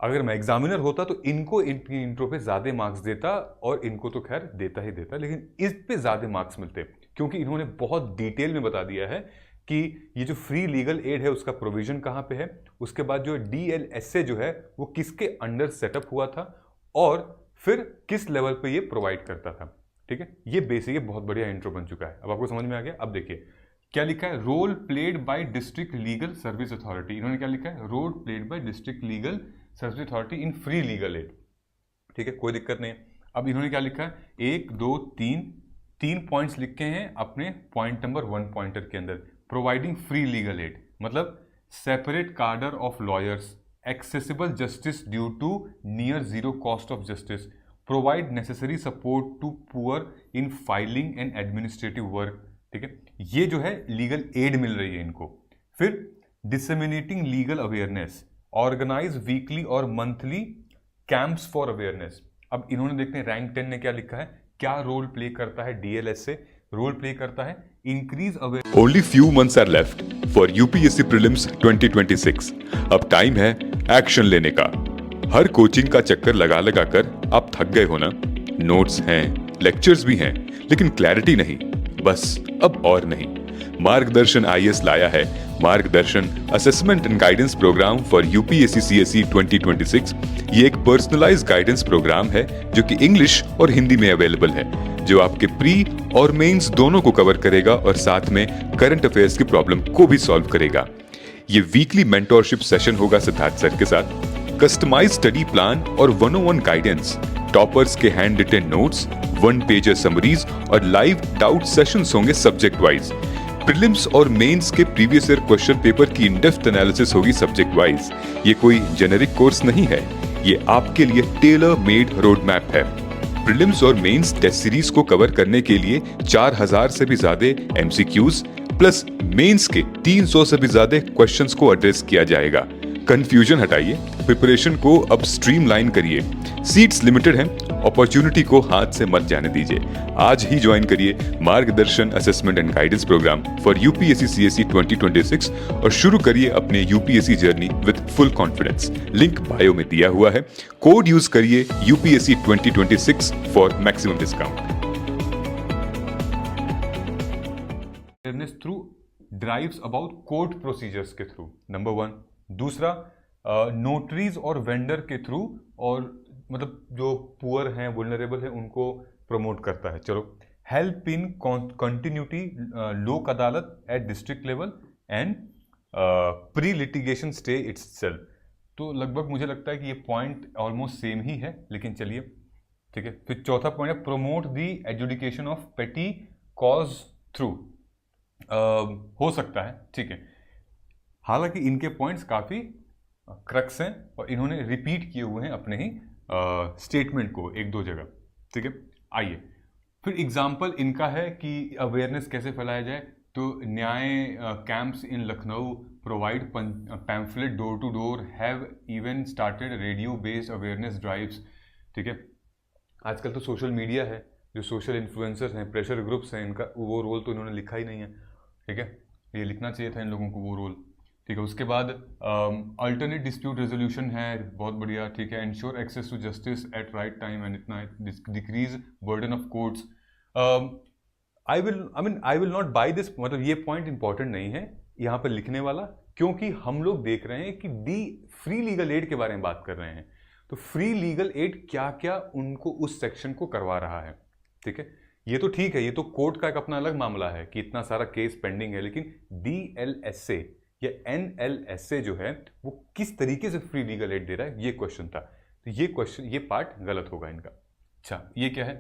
अगर मैं एग्जामिनर होता तो इनको इनकी इंट्रो पे ज्यादा मार्क्स देता, और इनको तो खैर देता ही देता, लेकिन इस पे ज्यादा मार्क्स मिलते क्योंकि इन्होंने बहुत डिटेल में बता दिया है कि ये जो फ्री लीगल एड है उसका प्रोविजन कहाँ पे है, उसके बाद जो DLSA जो है वो किसके अंडर सेटअप हुआ था, और फिर किस लेवल पे ये प्रोवाइड करता था. ठीक है. ये बेसिक बहुत बढ़िया इंट्रो बन चुका है. अब आपको समझ में आ गया. अब देखिए क्या लिखा है, role played by district legal service authority. इन्होंने क्या लिखा है, role played by district legal service authority in free legal aid. ठीक है, कोई दिक्कत नहीं है. अब इन्होंने क्या लिखा है, 1 2 3 पॉइंट्स लिखे हैं अपने पॉइंट नंबर 1 पॉइंटर के अंदर. प्रोवाइडिंग फ्री लीगल एड मतलब separate cadre of lawyers, accessible justice due to near zero cost of justice, provide necessary support to poor in filing and administrative work. ठीक है, ये जो है लीगल एड मिल रही है इनको. फिर disseminating legal awareness, organise weekly और मंथली कैंप्स फॉर अवेयरनेस. अब इन्होंने देखते हैं रैंक 10 ने क्या लिखा है, क्या रोल प्ले करता है DLSA, रोल प्ले करता है increase aware. Only few months are left for UPSC Prelims 2026. अब टाइम है एक्शन लेने का. हर कोचिंग का चक्कर लगा लगा कर आप थक गए हो ना. नोट्स हैं, लेक्चर्स भी हैं, लेकिन क्लैरिटी नहीं. बस अब और नहीं. मार्गदर्शन IAS लाया है Margdarshan assessment and guidance programme for UPSC CSE 2026. ये एक पर्सनलाइज्ड गाइडेंस प्रोग्राम है जो कि इंग्लिश और हिंदी में अवेलेबल है, जो आपके प्री और मेंस दोनों को कवर करेगा और साथ में करंट अफेयर्स की प्रॉब्लम को भी सॉल्व करेगा. ये वीकली मेंटोरशिप सेशन होगा सिद्धार्थ सर के साथ, कस्टमाइज स्टडी प्लान और 101 गाइडेंस, टॉपर्स के handwritten notes, 1 pager summaries और लाइव डाउट सेशंस होंगे सब्जेक्ट वाइज. प्रीलिम्स और मेंस के प्रीवियस ईयर क्वेश्चन पेपर की इन डेप्थ एनालिसिस होगी सब्जेक्ट वाइज. ये कोई जेनेरिक कोर्स नहीं है, ये आपके लिए टेलर मेड रोड मैप है. प्रीलिम्स और मेंस टेस्ट सीरीज को कवर करने के लिए 4000 से भी ज्यादा MCQs प्लस मेंस के 300 से भी ज्यादा क्वेश्चंस को एड्रेस किया जाएगा. कंफ्यूजन हटाइए, प्रिपरेशन को अब स्ट्रीमलाइन करिए. सीट्स लिमिटेड हैं, अपॉर्चुनिटी को हाथ से मत जाने दीजिए. आज ही ज्वाइन करिए Margdarshan assessment and guidance programme for UPSC CSE 2026 और शुरू करिए अपने UPSC journey with full confidence. Link bio में दिया हुआ है. कोड यूज करिए UPSC 2026 for maximum discount. Awareness through drives about court procedures के थ्रू, नंबर 1. दूसरा नोटरीज और वेंडर के थ्रू, और मतलब जो पुअर हैं, वुल्नरेबल हैं, उनको प्रमोट करता है. चलो, हेल्प इन कंटिन्यूटी लोक अदालत at district level and pre litigation stay itself. तो लगभग मुझे लगता है कि ये पॉइंट ऑलमोस्ट सेम ही है, लेकिन चलिए ठीक है. फिर चौथा पॉइंट है प्रमोट द एजुडिकेशन ऑफ पेटी कॉज थ्रू. हो सकता है, ठीक है. हालांकि इनके पॉइंट्स काफ़ी क्रक्स हैं और इन्होंने रिपीट किए हुए हैं अपने ही स्टेटमेंट को 1-2 जगह. ठीक है, आइए फिर एग्जाम्पल इनका है कि अवेयरनेस कैसे फैलाया जाए. तो न्याय camps in Lucknow provide pamphlet door to door, have even started radio based awareness drives. ठीक है, आजकल तो सोशल मीडिया है, जो सोशल इन्फ्लुएंसर्स हैं, प्रेशर ग्रुप्स हैं, इनका वो रोल तो इन्होंने लिखा ही नहीं है. ठीक है, ये लिखना चाहिए था इन लोगों को वो रोल. ठीक है, उसके बाद अल्टरनेट डिस्प्यूट रेजोल्यूशन है, बहुत बढ़िया. ठीक है, ensure access to justice at right time and इतना decrease burden of courts. I will not buy this. मतलब ये पॉइंट इंपॉर्टेंट नहीं है यहाँ पर लिखने वाला, क्योंकि हम लोग देख रहे हैं कि फ्री लीगल एड के बारे में बात कर रहे हैं. तो फ्री लीगल एड क्या क्या उनको उस सेक्शन को करवा रहा है. ठीक है, ये तो ठीक है, ये तो कोर्ट का एक अपना अलग मामला है कि इतना सारा केस पेंडिंग है, लेकिन DLSA या NLSA जो है वो किस तरीके से फ्री लीगल एड दे रहा है, ये क्वेश्चन था. तो ये पार्ट गलत होगा इनका. अच्छा, ये क्या है,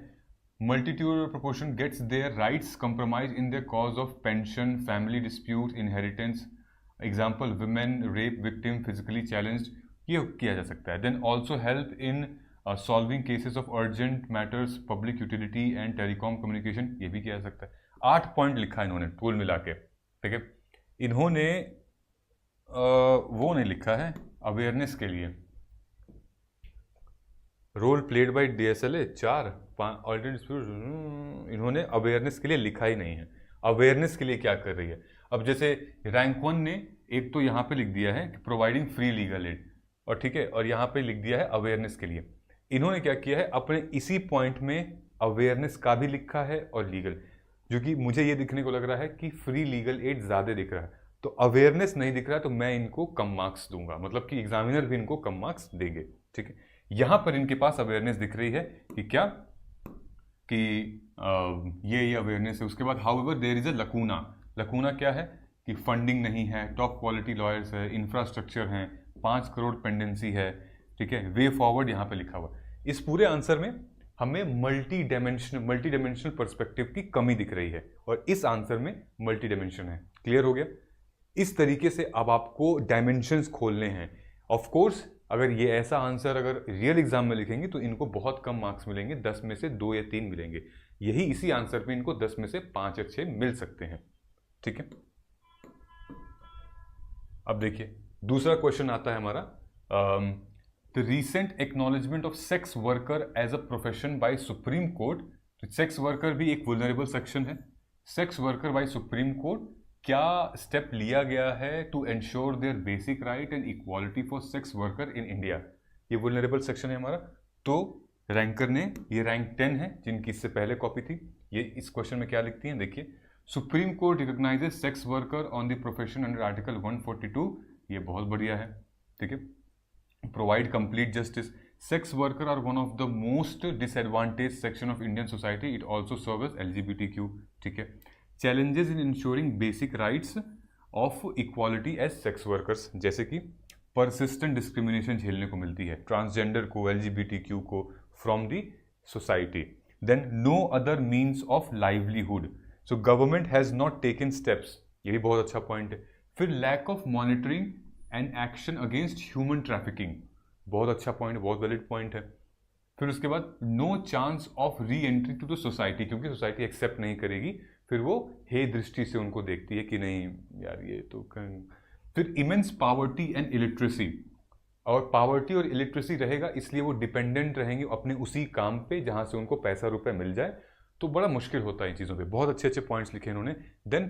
multitude proportion gets their rights compromise in their cause of pension, family dispute, inheritance, example women rape victim physically challenged, ये किया जा सकता है। Then also help in solving cases of urgent matters, public utility and telecom communication, ये भी किया जा सकता है। 8 पॉइंट लिखा है इन्होंने टूल मिला के, ठीक है। इन्होंने वो नहीं लिखा है अवेयरनेस के लिए, role played by DSLA 4 alternate, इन्होंने अवेयरनेस के लिए लिखा ही नहीं है। अवेयरनेस के लिए क्या कर रही है? अब जैसे रैंक 1 ने एक तो यहाँ पे लिख दिया है कि प्रोवाइडिंग फ्री लीगल एड, और ठीक है, और यहाँ पे लिख दिया है अवेयरनेस के लिए। इन्होंने क्या किया है, अपने इसी पॉइंट में अवेयरनेस का भी लिखा है और लीगल, जो कि मुझे ये दिखने को लग रहा है कि फ्री लीगल एड ज़्यादा दिख रहा है, तो अवेयरनेस नहीं दिख रहा है, तो मैं इनको कम मार्क्स दूंगा, मतलब कि एग्जामिनर भी इनको कम मार्क्स देंगे, ठीक है। यहाँ पर इनके पास अवेयरनेस दिख रही है कि क्या, कि ये अवेयरनेस है। उसके बाद however there is a lacuna, lacuna क्या है कि फंडिंग नहीं है, टॉप क्वालिटी लॉयर्स है, इंफ्रास्ट्रक्चर हैं, 5 करोड़ पेंडेंसी है, ठीक है, वे फॉरवर्ड यहाँ पे लिखा हुआ। इस पूरे आंसर में हमें मल्टी डायमेंशनल पर्सपेक्टिव की कमी दिख रही है, और इस आंसर में मल्टी डायमेंशन है। क्लियर हो गया? इस तरीके से अब आपको डायमेंशंस खोलने हैं। ऑफ कोर्स अगर ये ऐसा आंसर अगर रियल एग्जाम में लिखेंगे तो इनको बहुत कम मार्क्स मिलेंगे, 10 में से 2 या 3 मिलेंगे। यही इसी आंसर पे इनको 10 में से 5 या 6 मिल सकते हैं, ठीक है। अब देखिए दूसरा क्वेश्चन आता है हमारा, the recent acknowledgement of sex worker as a profession by supreme court. Sex worker भी एक वुलनरेबल सेक्शन है। Sex worker by supreme court, क्या स्टेप लिया गया है to ensure their basic right and equality for sex worker in India? ये vulnerable section है हमारा। तो रैंकर ने, ये रैंक 10 है जिनकी इससे पहले कॉपी थी, ये इस क्वेश्चन में क्या लिखती हैं देखिए, supreme court recognises sex worker on the profession under article 142, ये बहुत बढ़िया है, ठीक है। Provide complete justice, sex worker are one of the most disadvantage section of Indian society, it also serve as LGBTQ, ठीक है। Challenges in ensuring basic rights of equality as sex workers, जैसे कि परसिस्टेंट डिस्क्रिमिनेशन झेलने को मिलती है transgender को, LGBTQ को from the society. Then no other means of livelihood, so government has not taken steps, ये भी बहुत अच्छा पॉइंट है। फिर lack of monitoring and action against human trafficking, बहुत अच्छा पॉइंट, बहुत वैलिड पॉइंट है। फिर उसके बाद no chance of re entry to the society, क्योंकि सोसाइटी एक्सेप्ट नहीं करेगी, फिर वो हे दृष्टि से उनको देखती है कि नहीं यार ये तो फिर इमेंस पावर्टी एंड इलिटरेसी, और पावर्टी और इलिटरेसी रहेगा इसलिए वो डिपेंडेंट रहेंगे अपने उसी काम पे जहां से उनको पैसा रुपए मिल जाए, तो बड़ा मुश्किल होता है इन चीज़ों पे। बहुत अच्छे अच्छे पॉइंट्स लिखे इन्होंने। Then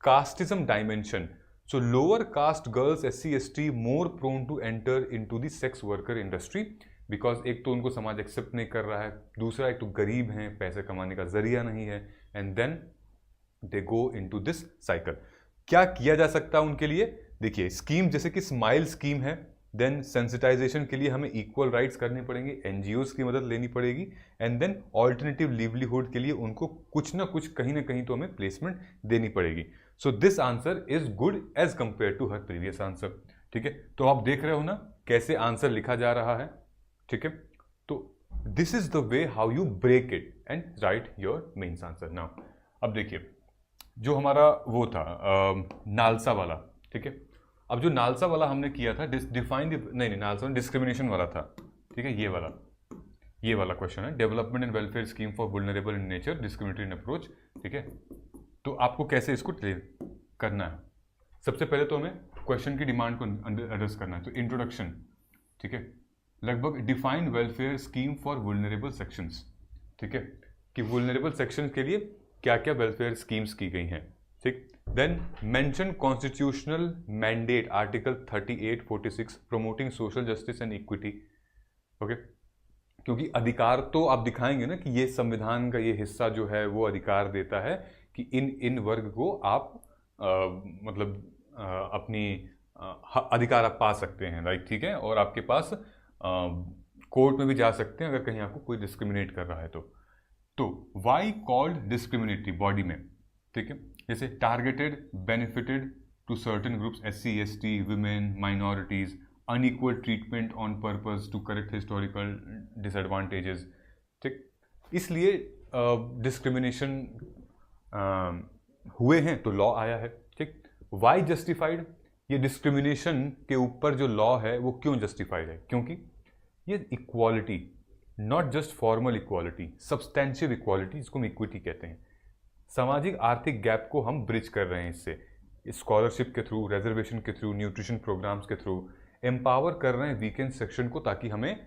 casteism dimension, so lower caste girls SC ST more prone to enter into the sex worker industry, because एक तो उनको समाज एक्सेप्ट नहीं कर रहा है, दूसरा एक तो गरीब हैं, पैसे कमाने का जरिया नहीं है, and then they go into this cycle. क्या किया जा सकता है उनके लिए? देखिए स्कीम जैसे कि स्माइल स्कीम है, देन सेंसिटाइजेशन के लिए हमें इक्वल राइट्स करने पड़ेंगे, NGOs की मदद लेनी पड़ेगी, एंड देन ऑल्टरनेटिव लिवलीहुड के लिए उनको कुछ ना कुछ कहीं ना कहीं तो हमें प्लेसमेंट देनी पड़ेगी। So this answer is good as compare to her previous answer, ठीक है। तो आप देख रहे हो ना कैसे आंसर लिखा जा रहा है, ठीक है। तो this is the way how you break it and write your mains answer. Now अब देखिए जो हमारा वो था नालसा वाला, ठीक है। अब जो नालसा वाला हमने किया था डिफाइन, नहीं नालसा डिस्क्रिमिनेशन वाला था, ठीक है, ये वाला क्वेश्चन है, development and welfare scheme for vulnerable in nature, discriminatory in approach, ठीक है। तो आपको कैसे इसको करना है, सबसे पहले तो हमें क्वेश्चन की डिमांड को एड्रेस करना है। तो इंट्रोडक्शन, ठीक है, लगभग define welfare scheme for vulnerable sections, ठीक है, कि वुलनरेबल सेक्शन के लिए क्या क्या वेलफेयर स्कीम्स की गई हैं, ठीक। Then mention constitutional mandate article 38-46 promoting social justice and equity, okay, क्योंकि अधिकार तो आप दिखाएंगे ना कि ये संविधान का ये हिस्सा जो है वो अधिकार देता है कि इन वर्ग को आप अपनी अधिकार आप पा सकते हैं, राइट, ठीक है, और आपके पास कोर्ट में भी जा सकते हैं अगर कहीं आपको कोई डिस्क्रिमिनेट कर रहा है तो वाई कॉल्ड डिस्क्रिमिनेटरी बॉडी में, ठीक है, जैसे targeted benefited to certain groups SC ST women minorities, unequal treatment on purpose to correct historical disadvantages, ठीक। इसलिए डिस्क्रिमिनेशन हुए हैं तो लॉ आया है, ठीक। वाई जस्टिफाइड, ये डिस्क्रिमिनेशन के ऊपर जो लॉ है वो क्यों जस्टिफाइड है? क्योंकि ये equality, not just formal equality, substantial equality, जिसको हम इक्विटी कहते हैं, सामाजिक आर्थिक गैप को हम ब्रिज कर रहे हैं इससे, स्कॉलरशिप के थ्रू, रिजर्वेशन के थ्रू, न्यूट्रिशन प्रोग्राम्स के थ्रू एम्पावर कर रहे हैं वीकेंड सेक्शन को, ताकि हमें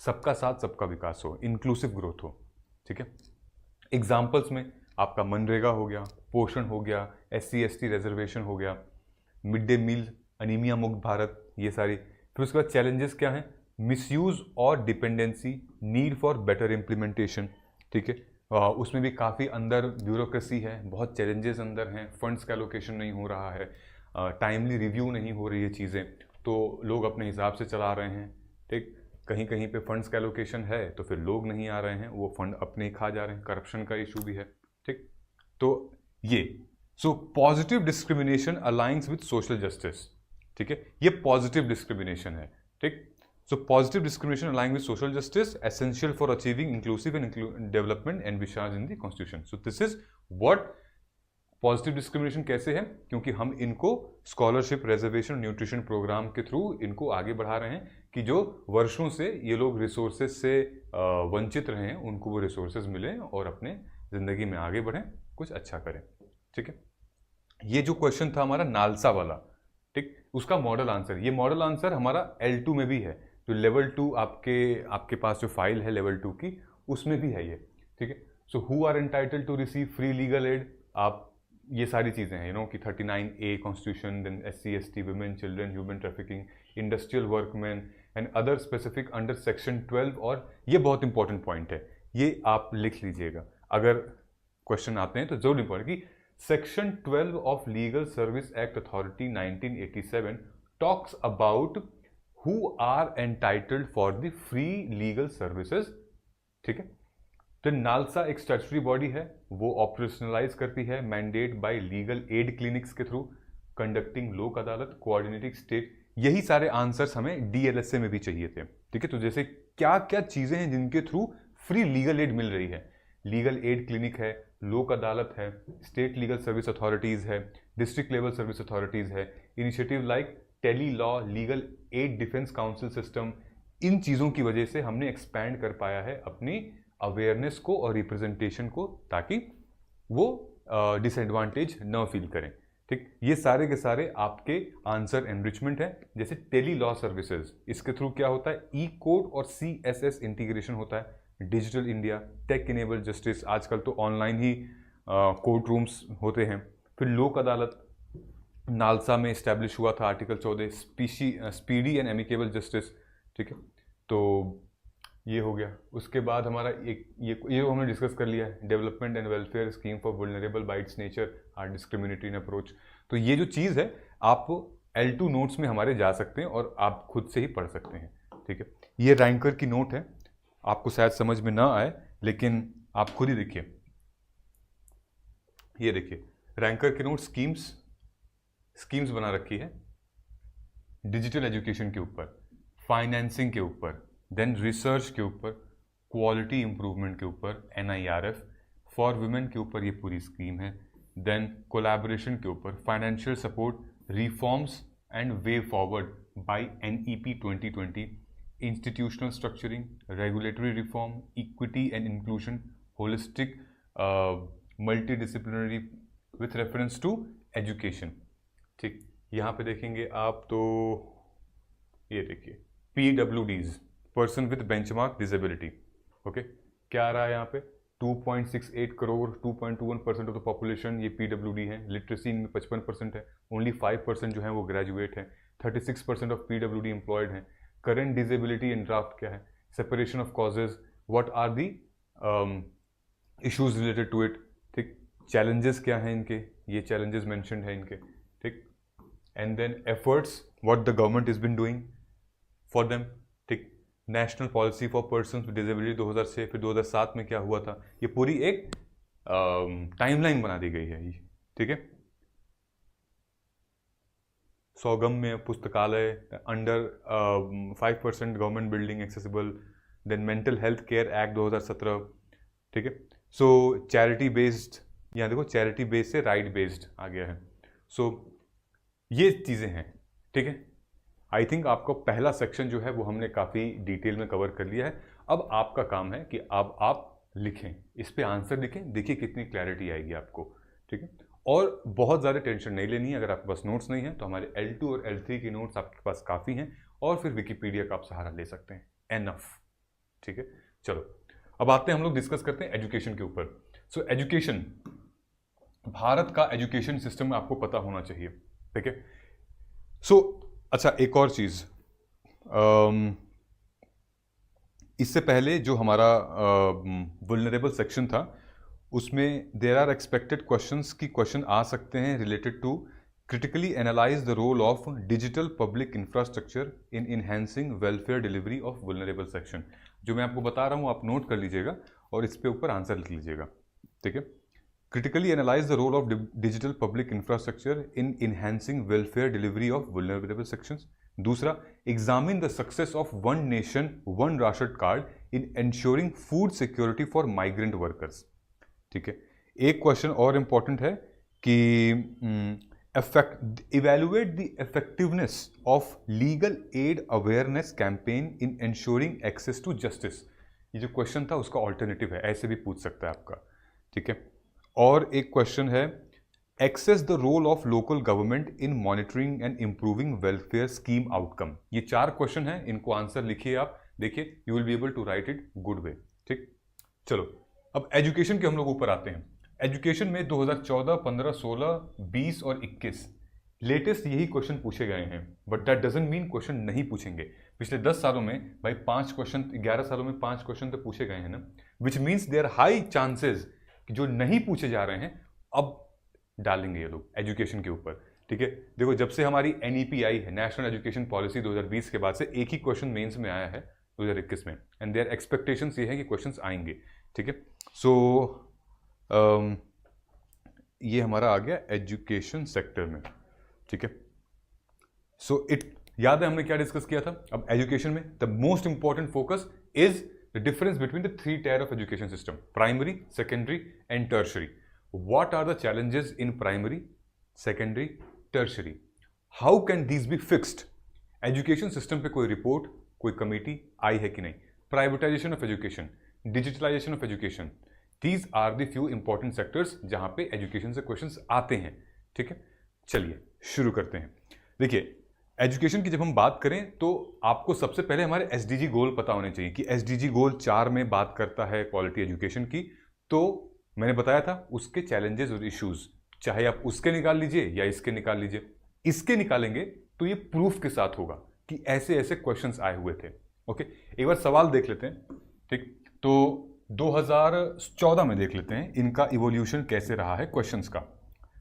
सबका साथ सबका विकास हो, इंक्लूसिव ग्रोथ हो। ठीक है, एग्जाम्पल्स में आपका मनरेगा हो गया, पोषण हो गया, SC ST रिजर्वेशन हो गया, मिड डे मील, अनीमिया मुक्त भारत, ये सारी। फिर उसके बाद चैलेंजेस क्या हैं? मिसयूज और dependency, need for better implementation. ठीक है, उसमें भी काफ़ी अंदर ब्यूरोक्रेसी है, बहुत चैलेंजेस अंदर हैं, फंड्स का एलोकेशन नहीं हो रहा है, टाइमली रिव्यू नहीं हो रही है चीज़ें, तो लोग अपने हिसाब से चला रहे हैं। ठीक, कहीं कहीं पे फंड्स का एलोकेशन है तो फिर लोग नहीं आ रहे हैं, वो फंड अपने ही खा जा रहे हैं, करप्शन का इशू भी है। ठीक, तो ये so positive discrimination alliance with social justice. ठीक है, ये पॉजिटिव डिस्क्रिमिनेशन है। ठीक, so positive discrimination aligning with social justice essential for achieving inclusive and development and विचार्ड in the constitution. So this is what positive discrimination कैसे है, क्योंकि हम इनको स्कॉलरशिप, रिजर्वेशन, न्यूट्रिशन प्रोग्राम के थ्रू इनको आगे बढ़ा रहे हैं कि जो वर्षों से ये लोग रिसोर्सेज से वंचित रहे हैं, उनको वो रिसोर्सेज मिलें और अपने ज़िंदगी में आगे बढ़ें, कुछ अच्छा करें। ठीक है, ये जो क्वेश्चन था हमारा नालसा वाला, ठीक, उसका मॉडल आंसर, ये मॉडल आंसर हमारा L2 में भी है, जो लेवल 2 आपके पास जो फाइल है लेवल 2 की, उसमें भी है ये। ठीक है, so who are entitled to receive free legal aid, आप ये सारी चीज़ें हैं कि 39A constitution, then SC ST, women, children, human trafficking, industrial workman and other specific under section 12। और ये बहुत इंपॉर्टेंट पॉइंट है, ये आप लिख लीजिएगा, अगर क्वेश्चन आते हैं तो जरूर इंपॉर्टेंट, कि section 12 of legal service act authority 1987 talks about who are entitled for the free legal services. ठीक है, तो नालसा एक स्टैट्यूटरी बॉडी है, वो ऑपरेशनलाइज करती है mandate bye legal aid clinics के थ्रू, कंडक्टिंग लोक अदालत, कोऑर्डिनेटिंग स्टेट। यही सारे आंसर्स हमें DLSA में भी चाहिए थे। ठीक है, तो जैसे क्या क्या चीजें हैं जिनके थ्रू फ्री लीगल एड मिल रही है? लीगल एड क्लिनिक है, लोक अदालत है, स्टेट लीगल सर्विस अथॉरिटीज है, डिस्ट्रिक्ट लेवल सर्विस अथॉरिटीज है, initiative like tele law, legal aid defence counsel system. इन चीज़ों की वजह से हमने एक्सपैंड कर पाया है अपनी अवेयरनेस को और रिप्रेजेंटेशन को, ताकि वो डिसएडवांटेज न फील करें। ठीक, ये सारे के सारे आपके आंसर एनरिचमेंट है। जैसे टेली लॉ सर्विसेज, इसके थ्रू क्या होता है? ई कोड और CSS इंटीग्रेशन होता है। Digital India, tech enable justice, आजकल तो ऑनलाइन ही कोर्ट रूम्स होते हैं। फिर लोक अदालत नालसा में इस्टेब्लिश हुआ था, article 14, speedy and amicable justice. ठीक है, तो ये हो गया। उसके बाद हमारा एक ये हमने डिस्कस कर लिया है, development and welfare scheme for vulnerable by its nature are discriminatory in approach. तो ये जो चीज़ है आप L2 नोट्स में हमारे जा सकते हैं और आप खुद से ही पढ़ सकते हैं। ठीक है, ये रैंकर की नोट है, आपको शायद समझ में ना आए लेकिन आप खुद ही देखिए। ये देखिए रैंकर की नोट स्कीम्स बना रखी है डिजिटल एजुकेशन के ऊपर, फाइनेंसिंग के ऊपर, देन रिसर्च के ऊपर, क्वालिटी इंप्रूवमेंट के ऊपर, NIRF, फॉर वुमेन के ऊपर ये पूरी स्कीम है, देन कोलैबोरेशन के ऊपर, financial support, reforms and way forward by NEP 2020, institutional structuring, regulatory reform, equity and inclusion, holistic multi disciplinary with reference to education. ठीक, यहाँ पे देखेंगे आप तो ये देखिए PWDs, person with benchmark disability. Okay, क्या आ रहा है यहाँ पे? 2.68 करोड़, 2.21% ऑफ द पॉपुलेशन ये PWD है। लिटरेसी इनमें 55% है, ओनली 5% जो है वो ग्रेजुएट है, 36% ऑफ PWD एम्प्लॉयड हैं। करेंट डिसेबिलिटी इन ड्राफ्ट क्या है? Separation of causes, what are the issues related to it. ठीक, चैलेंजेस क्या हैं इनके, ये चैलेंजेस मेंशन्ड है इनके। ठीक, and then efforts what the government is been doing for them. ठीक, national policy for person with disability 2006, फिर 2007 में क्या हुआ था, ये पूरी एक टाइमलाइन बना दी गई है। ठीक है, Sugamya Pustakalaya, under 5% government building accessible, then mental health care act 2017। ठीक है, सो चैरिटी बेस्ड, यहाँ देखो चैरिटी बेस्ड से राइट बेस्ड आ गया है। सो ये चीज़ें हैं। ठीक है, आई थिंक आपको पहला सेक्शन जो है वो हमने काफ़ी डिटेल में कवर कर लिया है। अब आपका काम है कि अब आप लिखें, इस पे आंसर लिखें, देखिए कितनी क्लैरिटी आएगी आपको। ठीक है, और बहुत ज़्यादा टेंशन नहीं लेनी है। अगर आपके पास नोट्स नहीं है तो हमारे L2 और L3 की नोट्स आपके पास काफ़ी हैं, और फिर विकिपीडिया का आप सहारा ले सकते हैं, एनफ। ठीक है, चलो अब आते हैं, हम लोग डिस्कस करते हैं एजुकेशन के ऊपर। सो एजुकेशन, भारत का एजुकेशन सिस्टम आपको पता होना चाहिए। ठीक है, सो अच्छा एक और चीज़, इससे पहले जो हमारा वुल्नरेबल सेक्शन था उसमें देयर आर एक्सपेक्टेड क्वेश्चंस की क्वेश्चन आ सकते हैं related to critically analyse the role of digital public infrastructure in enhancing welfare delivery of vulnerable section. जो मैं आपको बता रहा हूँ आप नोट कर लीजिएगा और इस पे ऊपर आंसर लिख लीजिएगा। ठीक है, critically analyse the role of digital public infrastructure in enhancing welfare delivery of vulnerable sections. दूसरा, examine the success of one nation one ration card in ensuring food security for migrant workers. ठीक है, एक question और important है कि evaluate the effectiveness of legal aid awareness campaign in ensuring access to justice. ये जो question था उसका ऑल्टरनेटिव है, ऐसे भी पूछ सकता है आपका। ठीक है, और एक क्वेश्चन है access the role of local government in monitoring and improving welfare scheme outcome. ये 4 क्वेश्चन है, इनको आंसर लिखिए आप, देखिए you will be able to write it good way. ठीक, चलो अब एजुकेशन के हम लोग ऊपर आते हैं। एजुकेशन में 2014, 15, 16, 20 और 21 लेटेस्ट यही क्वेश्चन पूछे गए हैं, but that doesn't mean question नहीं पूछेंगे। पिछले 10 सालों में भाई 5 क्वेश्चन, 11 सालों में 5 क्वेश्चन तो पूछे गए हैं ना, which means there high chances कि जो नहीं पूछे जा रहे हैं अब डालेंगे ये लोग एजुकेशन के ऊपर। ठीक है, देखो जब से हमारी NEP आई है, नेशनल एजुकेशन पॉलिसी 2020 के बाद से एक ही क्वेश्चन मेंस में आया है 2021 में, एंड देयर एक्सपेक्टेशंस ये है कि क्वेश्चंस आएंगे। ठीक है, सो ये हमारा आ गया एजुकेशन सेक्टर में। ठीक है, सो इट याद है हमने क्या डिस्कस किया था। अब एजुकेशन में the most important focus is the difference between the 3 tyre of education system, primary, secondary and tertiary. What are the challenges in primary, secondary, tertiary? How can these be fixed? Education system पे कोई report, कोई committee आई है कि नहीं? Privatization of education, digitalization of education, these are the few important sectors जहां पे education से क्वेश्चंस आते हैं। ठीक है, चलिए शुरू करते हैं। देखिए एजुकेशन की जब हम बात करें तो आपको सबसे पहले हमारे SDG गोल पता होने चाहिए कि SDG गोल 4 में बात करता है क्वालिटी एजुकेशन की। तो मैंने बताया था उसके चैलेंजेस और इश्यूज, चाहे आप उसके निकाल लीजिए या इसके निकाल लीजिए। इसके निकालेंगे तो ये प्रूफ के साथ होगा कि ऐसे ऐसे क्वेश्चंस आए हुए थे। ओके, एक बार सवाल देख लेते हैं। ठीक, तो 2014 में देख लेते हैं इनका इवोल्यूशन कैसे रहा है क्वेश्चंस का।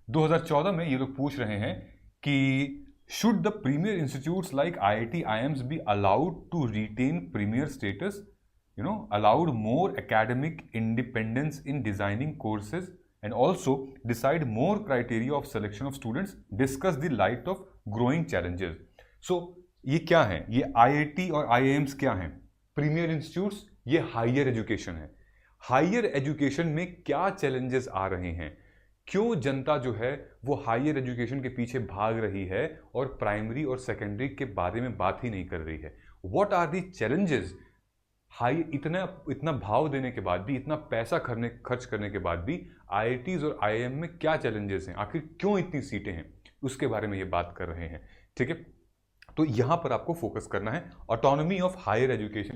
2014 में ये लोग पूछ रहे हैं कि should the premier institutes like IIT, IIMs be allowed to retain premier status, allowed more academic independence in designing courses and also decide more criteria of selection of students, discuss the light of growing challenges. So ये क्या है? ये IIT और IIMs क्या हैं? Premiere institutes, ये higher education है। Higher education में क्या चैलेंजेस आ रहे हैं, क्यों जनता जो है वो हायर एजुकेशन के पीछे भाग रही है और प्राइमरी और सेकेंडरी के बारे में बात ही नहीं कर रही है? What are the challenges? हाई इतना भाव देने के बाद भी, इतना पैसा खर्च करने के बाद भी IITs और IIM में क्या चैलेंजेस हैं, आखिर क्यों इतनी सीटें हैं, उसके बारे में ये बात कर रहे हैं। ठीक है, तो यहां पर आपको फोकस करना है ऑटोनॉमी ऑफ हायर एजुकेशन